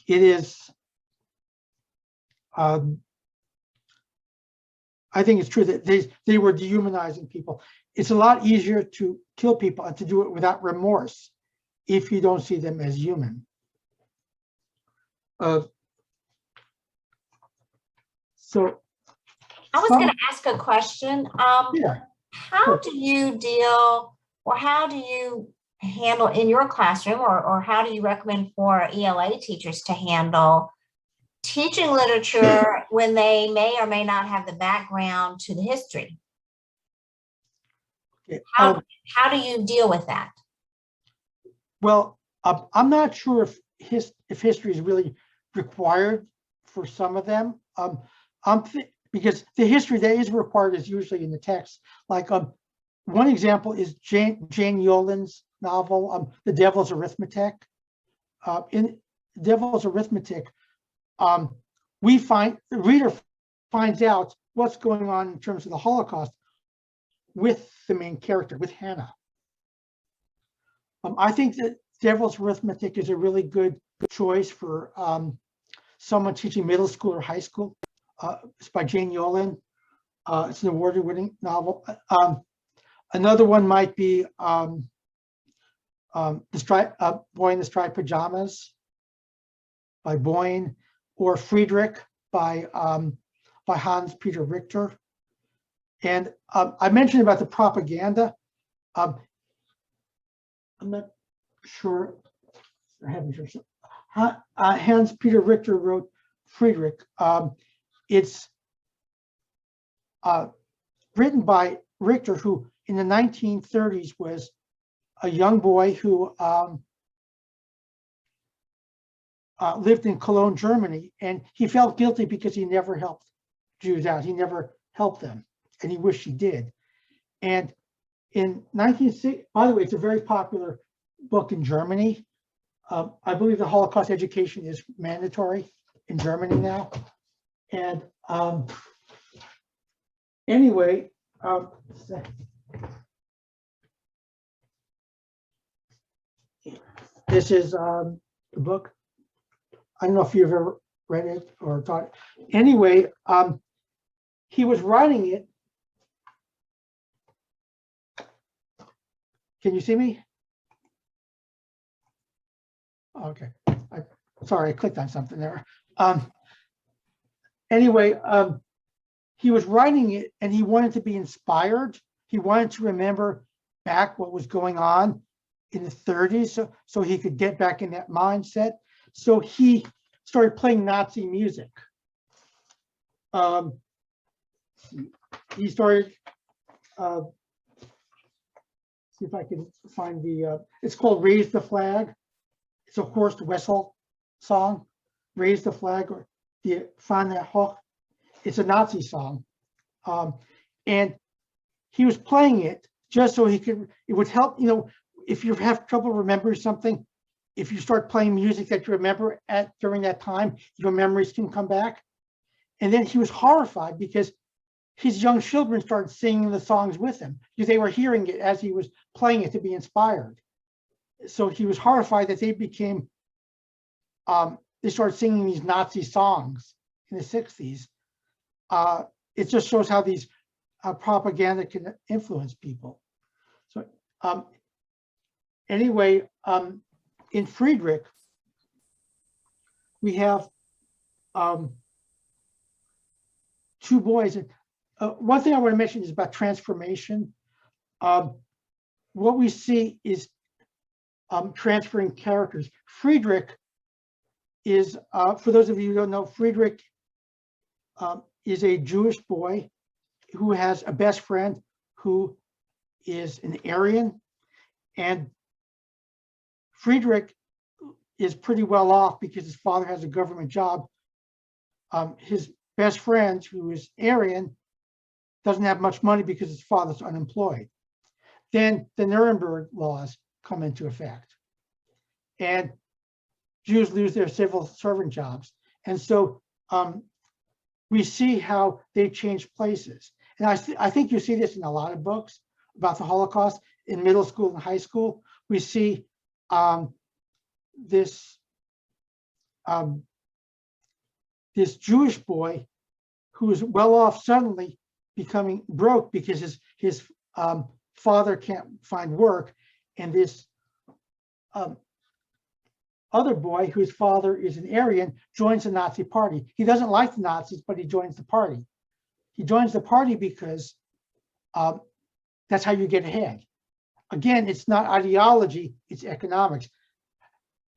it is, I think it's true that they were dehumanizing people. It's a lot easier to kill people and to do it without remorse if you don't see them as human. So I was going to ask a question. yeah. How do you deal, or how do you handle in your classroom, or how do you recommend for ELA teachers to handle teaching literature when they may or may not have the background to the history? Okay. How do you deal with that? Well, I'm not sure if history is really required for some of them. Because the history that is required is usually in the text. Like one example is Jane Yolen's novel, The Devil's Arithmetic. In Devil's Arithmetic, the reader finds out what's going on in terms of the Holocaust with the main character, with Hannah. I think that Devil's Arithmetic is a really good choice for someone teaching middle school or high school. It's by Jane Yolen. It's an award-winning novel. Another one might be Boy in the Striped Pajamas by Boyne, or Friedrich by Hans Peter Richter. And I mentioned about the propaganda. I'm not sure. Hans Peter Richter wrote Friedrich. It's written by Richter, who in the 1930s was a young boy who lived in Cologne, Germany, and he felt guilty because he never helped Jews out. He never helped them, and he wished he did. And in 1960, by the way, it's a very popular book in Germany. I believe the Holocaust education is mandatory in Germany now. And anyway, this is the book. I don't know if you've ever read it or taught it. Anyway, he was writing it. Can you see me? Okay. Sorry, I clicked on something there. anyway, he was writing it and he wanted to be inspired. He wanted to remember back what was going on in the 30s, so he could get back in that mindset. So he started playing Nazi music. He started, see if I can find it's called Raise the Flag. It's a Horst Wessel song, Raise the Flag, or Die Fahne hoch. It's a Nazi song. And he was playing it just so it would help, if you have trouble remembering something, if you start playing music that you remember during that time, your memories can come back. And then he was horrified because his young children started singing the songs with him because they were hearing it as he was playing it to be inspired. So he was horrified that they became, they started singing these Nazi songs in the 60s. It just shows how these propaganda can influence people. So anyway, in Friedrich, we have two boys. One thing I want to mention is about transformation. What we see is transferring characters. Friedrich is, for those of you who don't know, Friedrich is a Jewish boy who has a best friend who is an Aryan, and Friedrich is pretty well off because his father has a government job. His best friend, who is Aryan, doesn't have much money because his father's unemployed. Then the Nuremberg laws come into effect, and Jews lose their civil servant jobs. And so we see how they change places. And I think you see this in a lot of books about the Holocaust in middle school and high school. We see this Jewish boy who is well off suddenly becoming broke because his father can't find work, and this other boy whose father is an Aryan joins the Nazi party. He doesn't like the Nazis, but he joins the party. He joins the party because that's how you get ahead. Again, it's not ideology, it's economics.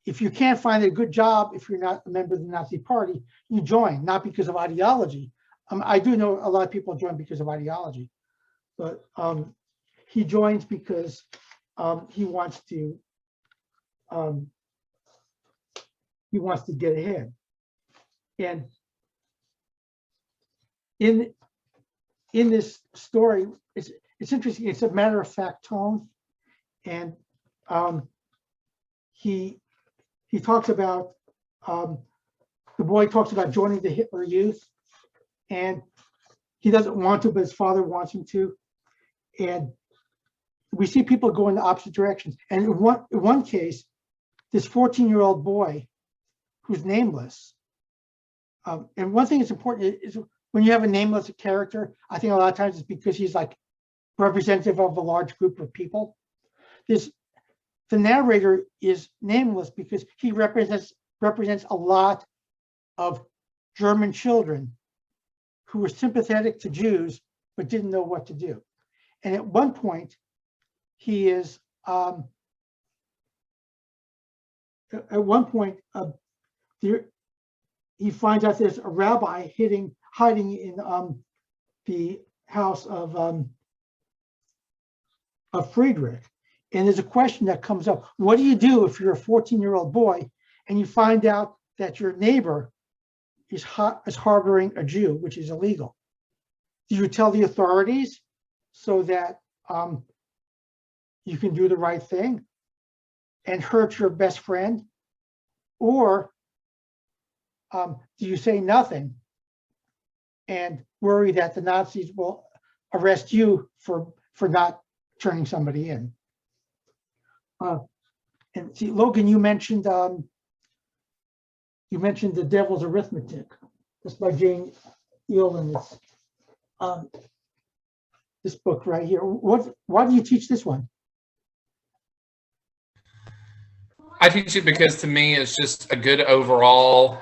If you can't find a good job, if you're not a member of the Nazi party, you join, not because of ideology. I do know a lot of people join because of ideology, but he joins because he wants to get ahead. And in this story, it's interesting. It's a matter-of-fact tone, and he talks about the boy talks about joining the Hitler Youth, and he doesn't want to, but his father wants him to. And we see people go in the opposite directions. And in one case, this 14-year-old boy who's nameless. And one thing that's important is when you have a nameless character, I think a lot of times it's because he's like representative of a large group of people. The narrator is nameless because he represents a lot of German children who were sympathetic to Jews but didn't know what to do. And at one point, he is he finds out there's a rabbi hiding in the house of Friedrich. And there's a question that comes up. What do you do if you're a 14-year-old boy and you find out that your neighbor is harboring a Jew, which is illegal? Do you tell the authorities so that you can do the right thing and hurt your best friend? Or do you say nothing and worry that the Nazis will arrest you for not turning somebody in? And see, Logan, you mentioned The Devil's Arithmetic. That's by Jane Elan. It's this book right here. Why do you teach this one? I teach it because to me it's just a good overall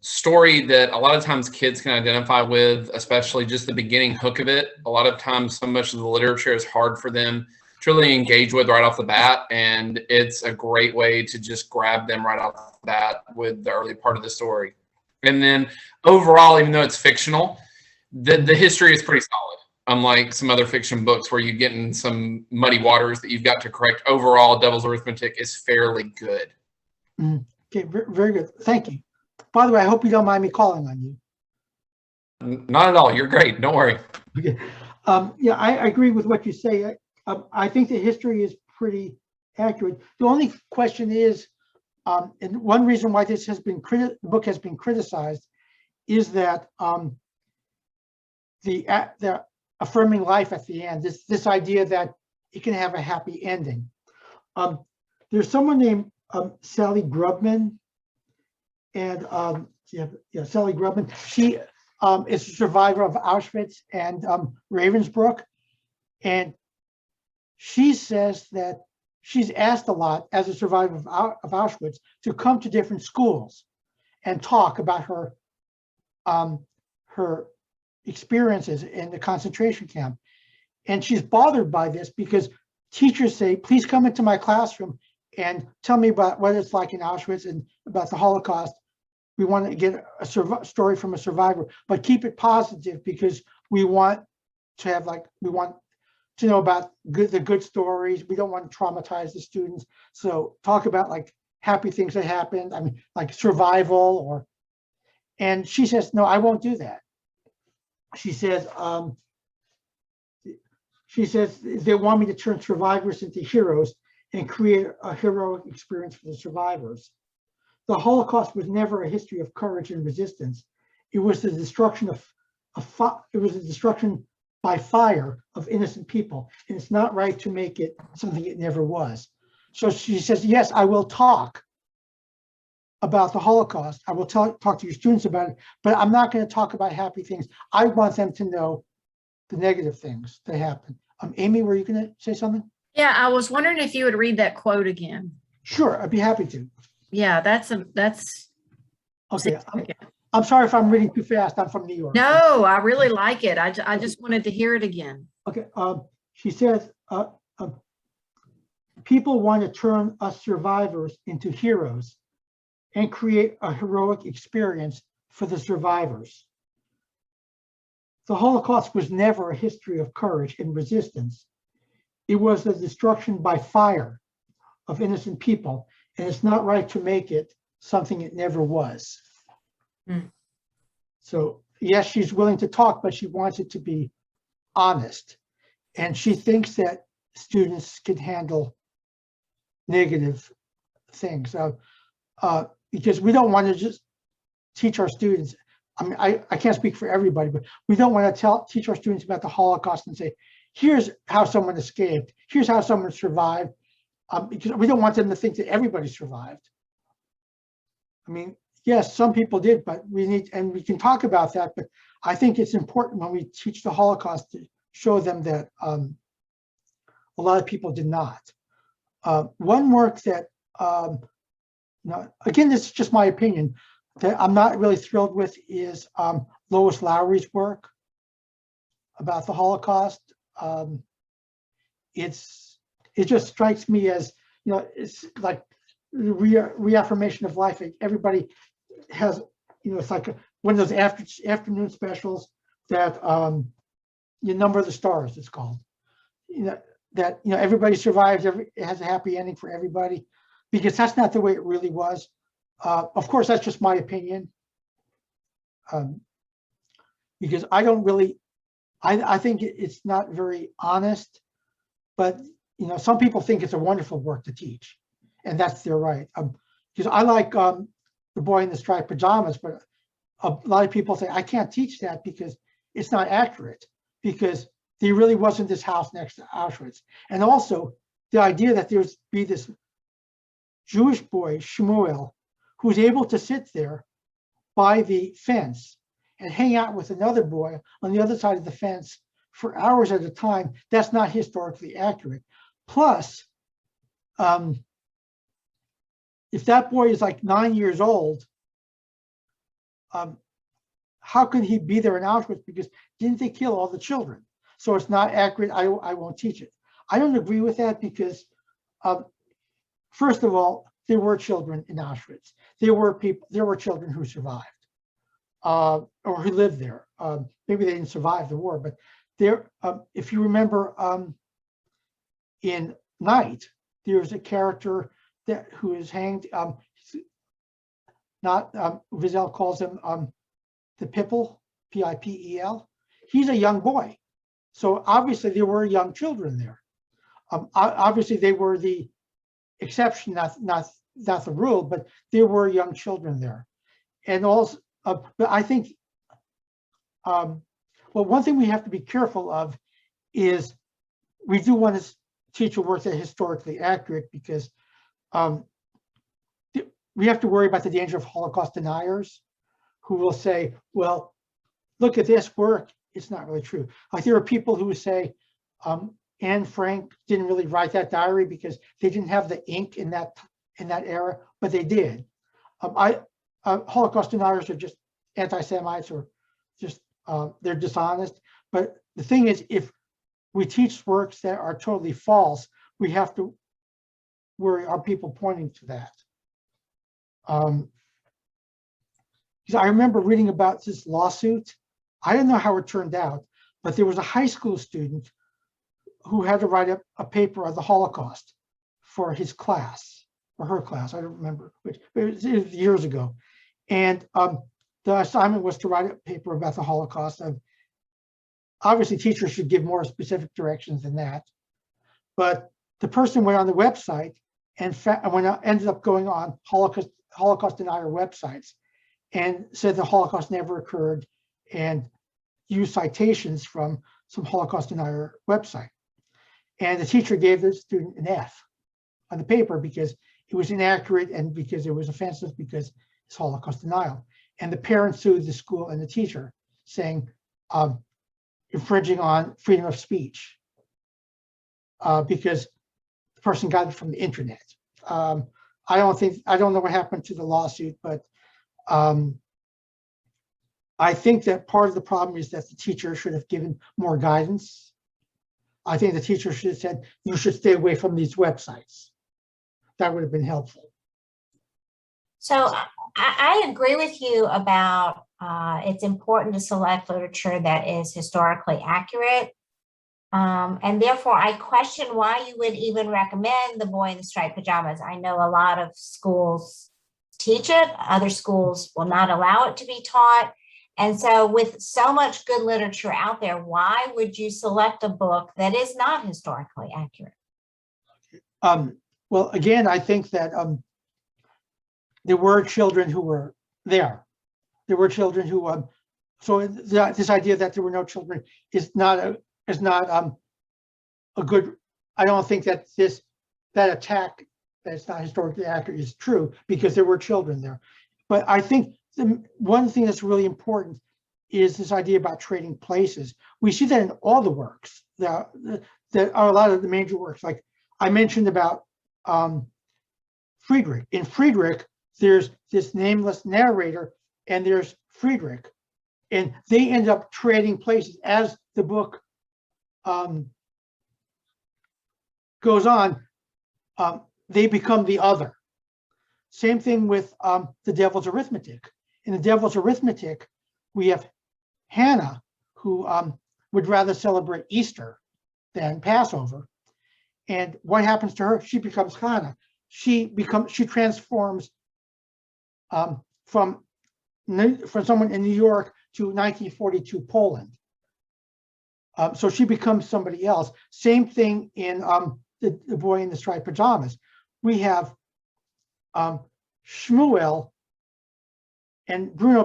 story that a lot of times kids can identify with, especially just the beginning hook of it. A lot of times, so much of the literature is hard for them to really engage with right off the bat, and it's a great way to just grab them right off the bat with the early part of the story. And then overall, even though it's fictional, the history is pretty solid. Unlike some other fiction books where you get in some muddy waters that you've got to correct, overall, Devil's Arithmetic is fairly good. Okay, very good. Thank you. By the way, I hope you don't mind me calling on you. Not at all. You're great. Don't worry. Okay. Yeah, I agree with what you say. I think the history is pretty accurate. The only question is, and one reason why this has been the book has been criticized, is that the affirming life at the end. This idea that it can have a happy ending. There's someone named Sally Grubman, and Sally Grubman. She is a survivor of Auschwitz and Ravensbrück, and she says that she's asked a lot as a survivor of Auschwitz to come to different schools and talk about her her experiences in the concentration camp, and she's bothered by this because teachers say, "Please come into my classroom and tell me about what it's like in Auschwitz and about the Holocaust. We want to get a story from a survivor, but keep it positive because we want to have we want to know about the good stories. We don't want to traumatize the students. So talk about happy things that happened. I mean, like survival and she says, no, I won't do that. She says they want me to turn survivors into heroes and create a heroic experience for the survivors. The Holocaust was never a history of courage and resistance. It was the destruction by fire of innocent people, and it's not right to make it something it never was. So she says, yes, I will talk about the Holocaust. I will talk to your students about it, but I'm not going to talk about happy things. I want them to know the negative things that happen. Amy, were you going to say something? Yeah, I was wondering if you would read that quote again. Sure, I'd be happy to. Yeah, that's okay. I'm sorry if I'm reading too fast. I'm from New York. No, I really like it. I just wanted to hear it again. Okay. She says, people want to turn us survivors into heroes and create a heroic experience for the survivors. The Holocaust was never a history of courage and resistance. It was the destruction by fire of innocent people, and it's not right to make it something it never was. So yes, she's willing to talk, but she wants it to be honest. And she thinks that students can handle negative things. Because we don't want to just teach our students. I mean, I can't speak for everybody, but we don't want to teach our students about the Holocaust and say, here's how someone escaped. Here's how someone survived. Because we don't want them to think that everybody survived. I mean, yes, some people did, but we can talk about that. But I think it's important when we teach the Holocaust to show them that a lot of people did not. One work that, again, this is just my opinion, that I'm not really thrilled with is Lois Lowry's work about the Holocaust. It just strikes me as, it's like reaffirmation of life. Everybody has, it's like one of those afternoon specials that Number of the Stars, it's called. That everybody survives, it has a happy ending for everybody, because that's not the way it really was. Of course, that's just my opinion. Because I don't really, I think it's not very honest, but some people think it's a wonderful work to teach, and that's their right. Because I like The Boy in the Striped Pajamas, but a lot of people say I can't teach that because it's not accurate, because there really wasn't this house next to Auschwitz. And also the idea that there's be this Jewish boy, Shmuel, who's able to sit there by the fence and hang out with another boy on the other side of the fence for hours at a time, that's not historically accurate. Plus, if that boy is like 9 years old how could he be there in Auschwitz? Because didn't they kill all the children? So it's not accurate. I won't teach it. I don't agree with that because, first of all, there were children in Auschwitz. There were children who survived or who lived there. Maybe they didn't survive the war, but there, if you remember in Night, there was a character who is hanged. Wiesel calls him the Pipel, P-I-P-E-L. He's a young boy. So obviously there were young children there. Obviously they were the exception, not the rule, but there were young children there. And also, but I think, well, one thing we have to be careful of is we do want to teach a work that is historically accurate because we have to worry about the danger of Holocaust deniers who will say, well, look at this work. It's not really true. Like there are people who say Anne Frank didn't really write that diary because they didn't have the ink in that era, but they did. Holocaust deniers are just anti-Semites or just they're dishonest. But the thing is, if we teach works that are totally false, we have to worry, are people pointing to that? Because I remember reading about this lawsuit. I don't know how it turned out, but there was a high school student who had to write a paper on the Holocaust for his class or her class. I don't remember which, but it was years ago. And the assignment was to write a paper about the Holocaust. And obviously teachers should give more specific directions than that. But the person went on the website and ended up going on Holocaust denier websites and said the Holocaust never occurred and used citations from some Holocaust denier website. And the teacher gave the student an F on the paper because it was inaccurate and because it was offensive because it's Holocaust denial. And the parents sued the school and the teacher saying infringing on freedom of speech because the person got it from the internet. I don't know what happened to the lawsuit, but I think that part of the problem is that the teacher should have given more guidance. I think the teacher should have said, you should stay away from these websites. That would have been helpful. So I agree with you about it's important to select literature that is historically accurate. And therefore, I question why you would even recommend The Boy in the Striped Pajamas. I know a lot of schools teach it. Other schools will not allow it to be taught. And so with so much good literature out there, why would you select a book that is not historically accurate? Well, again, I think that there were children who were there. There were children who, so this idea that there were no children is not a good, I don't think that that attack that's not historically accurate is true because there were children there. But I think one thing that's really important is this idea about trading places. We see that in all the works that are a lot of the major works. Like I mentioned about Friedrich. In Friedrich, there's this nameless narrator and there's Friedrich. And they end up trading places as the book goes on. They become the other. Same thing with the Devil's Arithmetic. In the Devil's Arithmetic, we have Hannah, who would rather celebrate Easter than Passover. And what happens to her? She becomes Hannah. She transforms from someone in New York to 1942 Poland. So she becomes somebody else. Same thing in the Boy in the Striped Pajamas. We have Shmuel and Bruno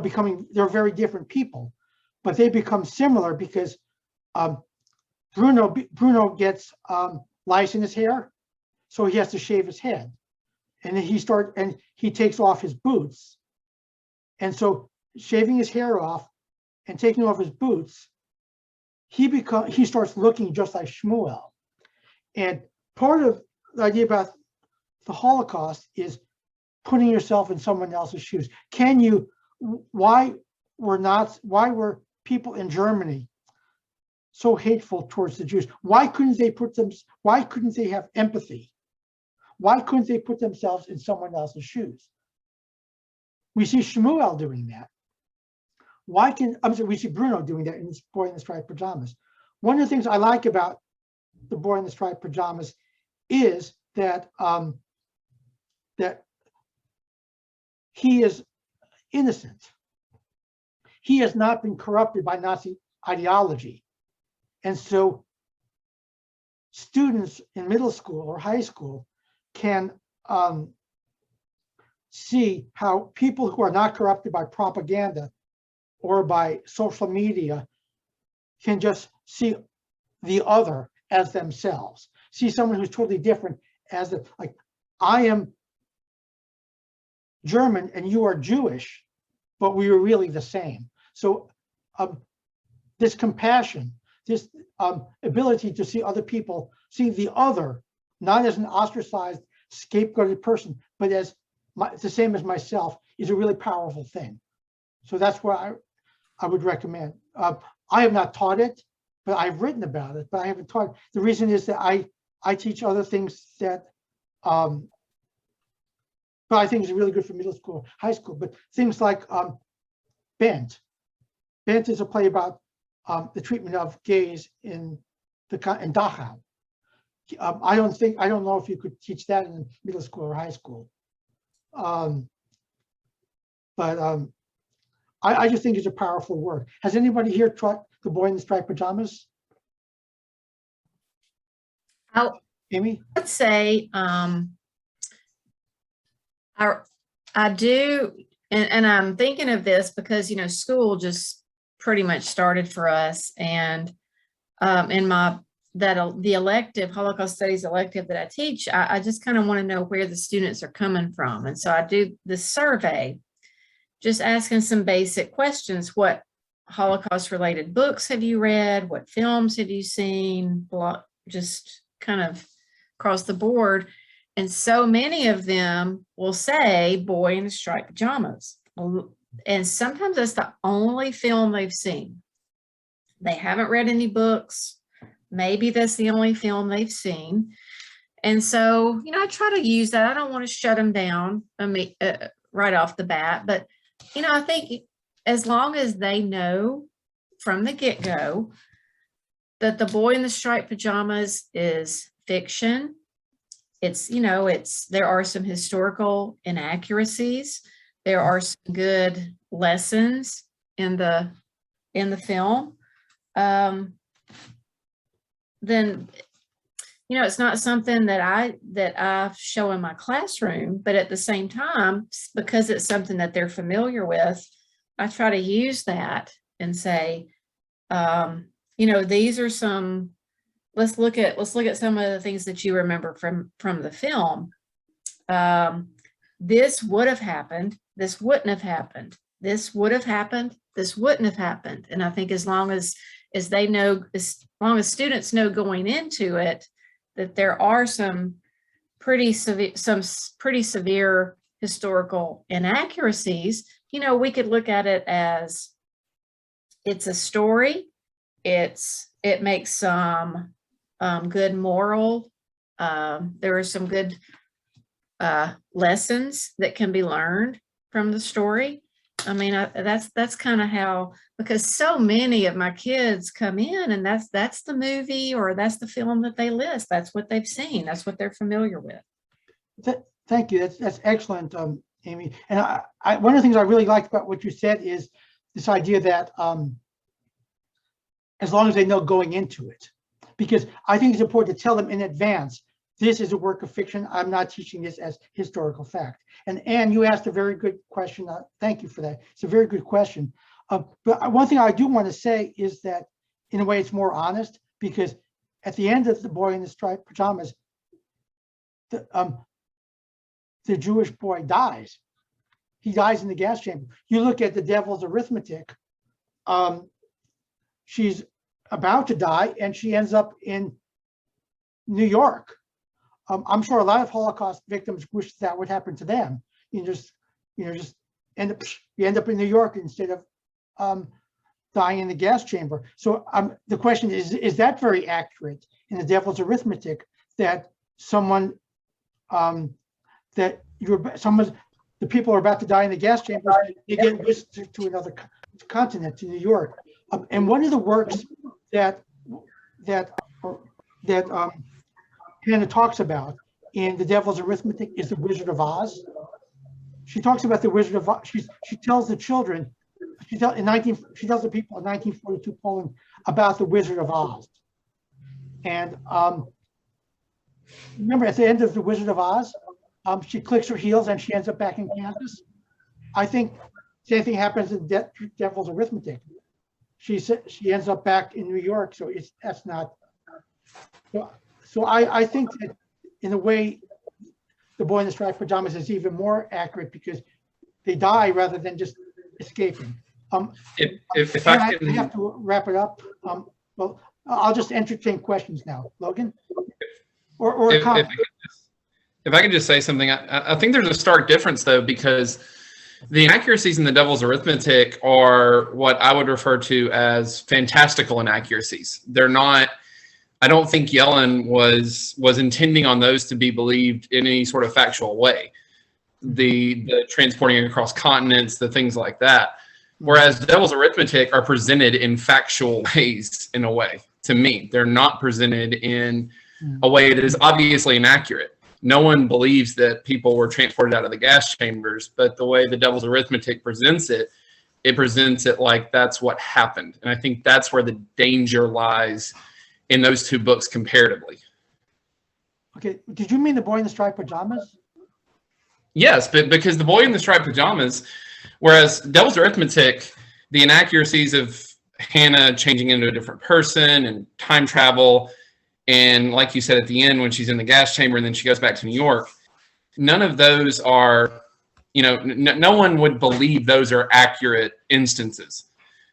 they're very different people, but they become similar because Bruno gets lice in his hair, so he has to shave his head. And then he takes off his boots. And so shaving his hair off and taking off his boots, he starts looking just like Shmuel. And part of the idea about the Holocaust is putting yourself in someone else's shoes. why were people in Germany so hateful towards the Jews? Why couldn't they have empathy? Why couldn't they put themselves in someone else's shoes? We see Shmuel doing that. We see Bruno doing that in this Boy in the Striped Pajamas. One of the things I like about the Boy in the Striped Pajamas is that that he is innocent. He has not been corrupted by Nazi ideology. And so students in middle school or high school can see how people who are not corrupted by propaganda or by social media can just see the other as themselves, see someone who's totally different as like, I am German and you are Jewish, but we are really the same. So this compassion, this ability to see other people, see the other, not as an ostracized, scapegoated person, but as the same as myself, is a really powerful thing. So that's what I would recommend. I have not taught it, but I've written about it, but I haven't taught it. The reason is that I teach other things that, but I think is really good for middle school, high school, but things like Bent. Bent is a play about the treatment of gays in Dachau. I don't know if you could teach that in middle school or high school. But I just think it's a powerful work. Has anybody here tried The Boy in the Striped Pajamas? Amy? I'd say I do, and I'm thinking of this because, you know, school just pretty much started for us. And in the elective, Holocaust Studies elective that I teach, I just kind of want to know where the students are coming from. And so I do this survey, just asking some basic questions. What Holocaust related books have you read? What films have you seen? Just kind of across the board. And so many of them will say Boy in the Striped Pajamas. And sometimes that's the only film they've seen. They haven't read any books. Maybe that's the only film they've seen. And so, you know, I try to use that. I don't want to shut them down right off the bat. But, you know, I think as long as they know from the get-go that The Boy in the Striped Pajamas is fiction, it's, you know, there are some historical inaccuracies. There are some good lessons in the film. Then, you know, it's not something that I show in my classroom, but at the same time, because it's something that they're familiar with, I try to use that and say, you know, these are some. Let's look at some of the things that you remember from the film. This would have happened. This wouldn't have happened. This would have happened. This wouldn't have happened. And I think as long as they know, as long as students know going into it, that there are some pretty severe historical inaccuracies, you know, we could look at it as it's a story. It makes some good moral. There are some good lessons that can be learned from the story. I mean, that's kind of how, because so many of my kids come in and that's the movie or that's the film that they list. That's what they've seen. That's what they're familiar with. Thank you. That's excellent, Amy. And one of the things I really liked about what you said is this idea that as long as they know going into it, because I think it's important to tell them in advance, this is a work of fiction. I'm not teaching this as historical fact. And Anne, you asked a very good question. Thank you for that. It's a very good question. But one thing I do want to say is that in a way it's more honest, because at the end of The Boy in the Striped Pajamas, the Jewish boy dies. He dies in the gas chamber. You look at The Devil's Arithmetic, she's about to die and she ends up in New York. I'm sure a lot of Holocaust victims wish that would happen to them. Just and you end up in New York instead of dying in the gas chamber. So the question is that very accurate in the devil's arithmetic that someone the people are about to die in the gas chambers, they get whisked to another continent, to New York. And one of the works that Hannah talks about in The Devil's Arithmetic is The Wizard of Oz. She talks about the Wizard of Oz. She tells the children, she tells the people in 1942 Poland about the Wizard of Oz. And remember, at the end of the Wizard of Oz, she clicks her heels and she ends up back in Kansas. I think the same thing happens in Devil's Arithmetic. She ends up back in New York, so that's not. So I think that in a way, The Boy in the Striped Pajamas is even more accurate because they die rather than just escaping. If I have to wrap it up. Well, I'll just entertain questions now, Logan, or a comment. If I could just say something, I think there's a stark difference though, because the inaccuracies in The Devil's Arithmetic are what I would refer to as fantastical inaccuracies. They're not. I don't think Yellen was intending on those to be believed in any sort of factual way. The transporting across continents, the things like that. Whereas Devil's Arithmetic are presented in factual ways, in a way, to me. They're not presented in a way that is obviously inaccurate. No one believes that people were transported out of the gas chambers, but the way The Devil's Arithmetic presents it, it presents it like that's what happened. And I think that's where the danger lies in those two books comparatively. Okay, did you mean The Boy in the Striped Pajamas? Yes, but because The Boy in the Striped Pajamas, whereas Devil's Arithmetic, the inaccuracies of Hannah changing into a different person and time travel, and like you said at the end when she's in the gas chamber and then she goes back to New York, none of those are, no one would believe those are accurate instances.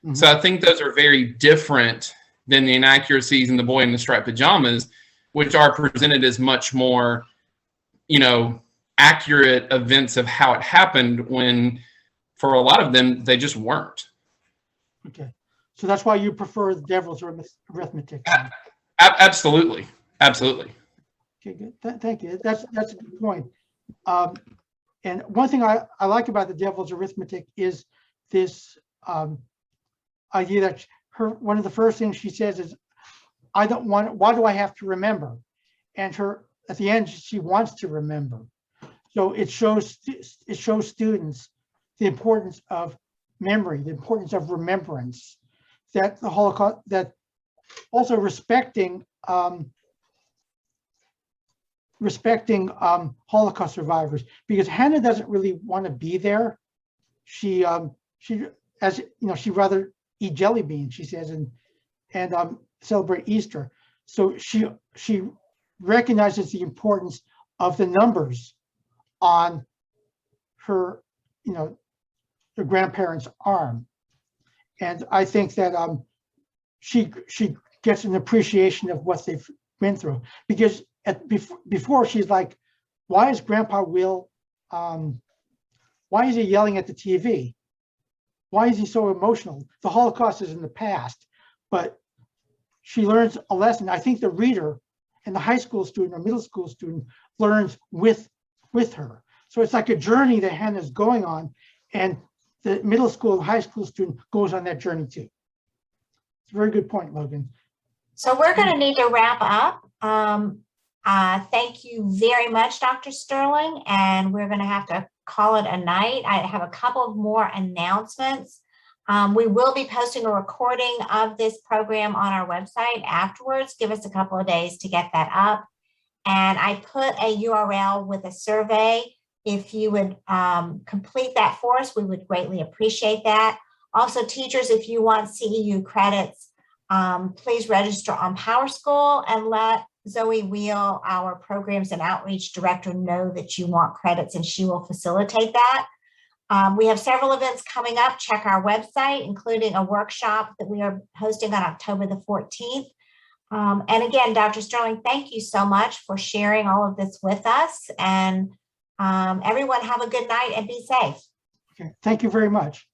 Mm-hmm. So I think those are very different than the inaccuracies in The Boy in the Striped Pajamas, which are presented as much more, accurate events of how it happened, when for a lot of them, they just weren't. Okay. So that's why you prefer The Devil's Arithmetic. Absolutely. Absolutely. Okay, good. Thank you. That's a good point. And one thing I like about The Devil's Arithmetic is this idea that one of the first things she says is, why do I have to remember? And at the end, she wants to remember. So it shows students the importance of memory, the importance of remembrance, that the Holocaust, that also respecting Holocaust survivors, because Hannah doesn't really want to be there. She she'd rather eat jelly beans, she says, and celebrate Easter. So she recognizes the importance of the numbers on her, her grandparents' arm. And I think that she gets an appreciation of what they've been through, because before she's like, why is Grandpa Will, why is he yelling at the TV? Why is he so emotional? The Holocaust is in the past, but she learns a lesson. I think the reader and the high school student or middle school student learns with her. So it's like a journey that Hannah's going on, and the middle school and high school student goes on that journey too. It's a very good point, Logan. So we're going to need to wrap up. Thank you very much, Dr. Sterling, and we're going to have to call it a night. I have a couple of more announcements. We will be posting a recording of this program on our website afterwards. Give us a couple of days to get that up. And I put a URL with a survey. If you would complete that for us, we would greatly appreciate that. Also, teachers, if you want CEU credits, please register on PowerSchool and let Zoe Wheel, our Programs and Outreach Director, know that you want credits, and she will facilitate that. We have several events coming up. Check our website, including a workshop that we are hosting on October the 14th. And again, Dr. Sterling, thank you so much for sharing all of this with us. And everyone have a good night and be safe. Okay, thank you very much.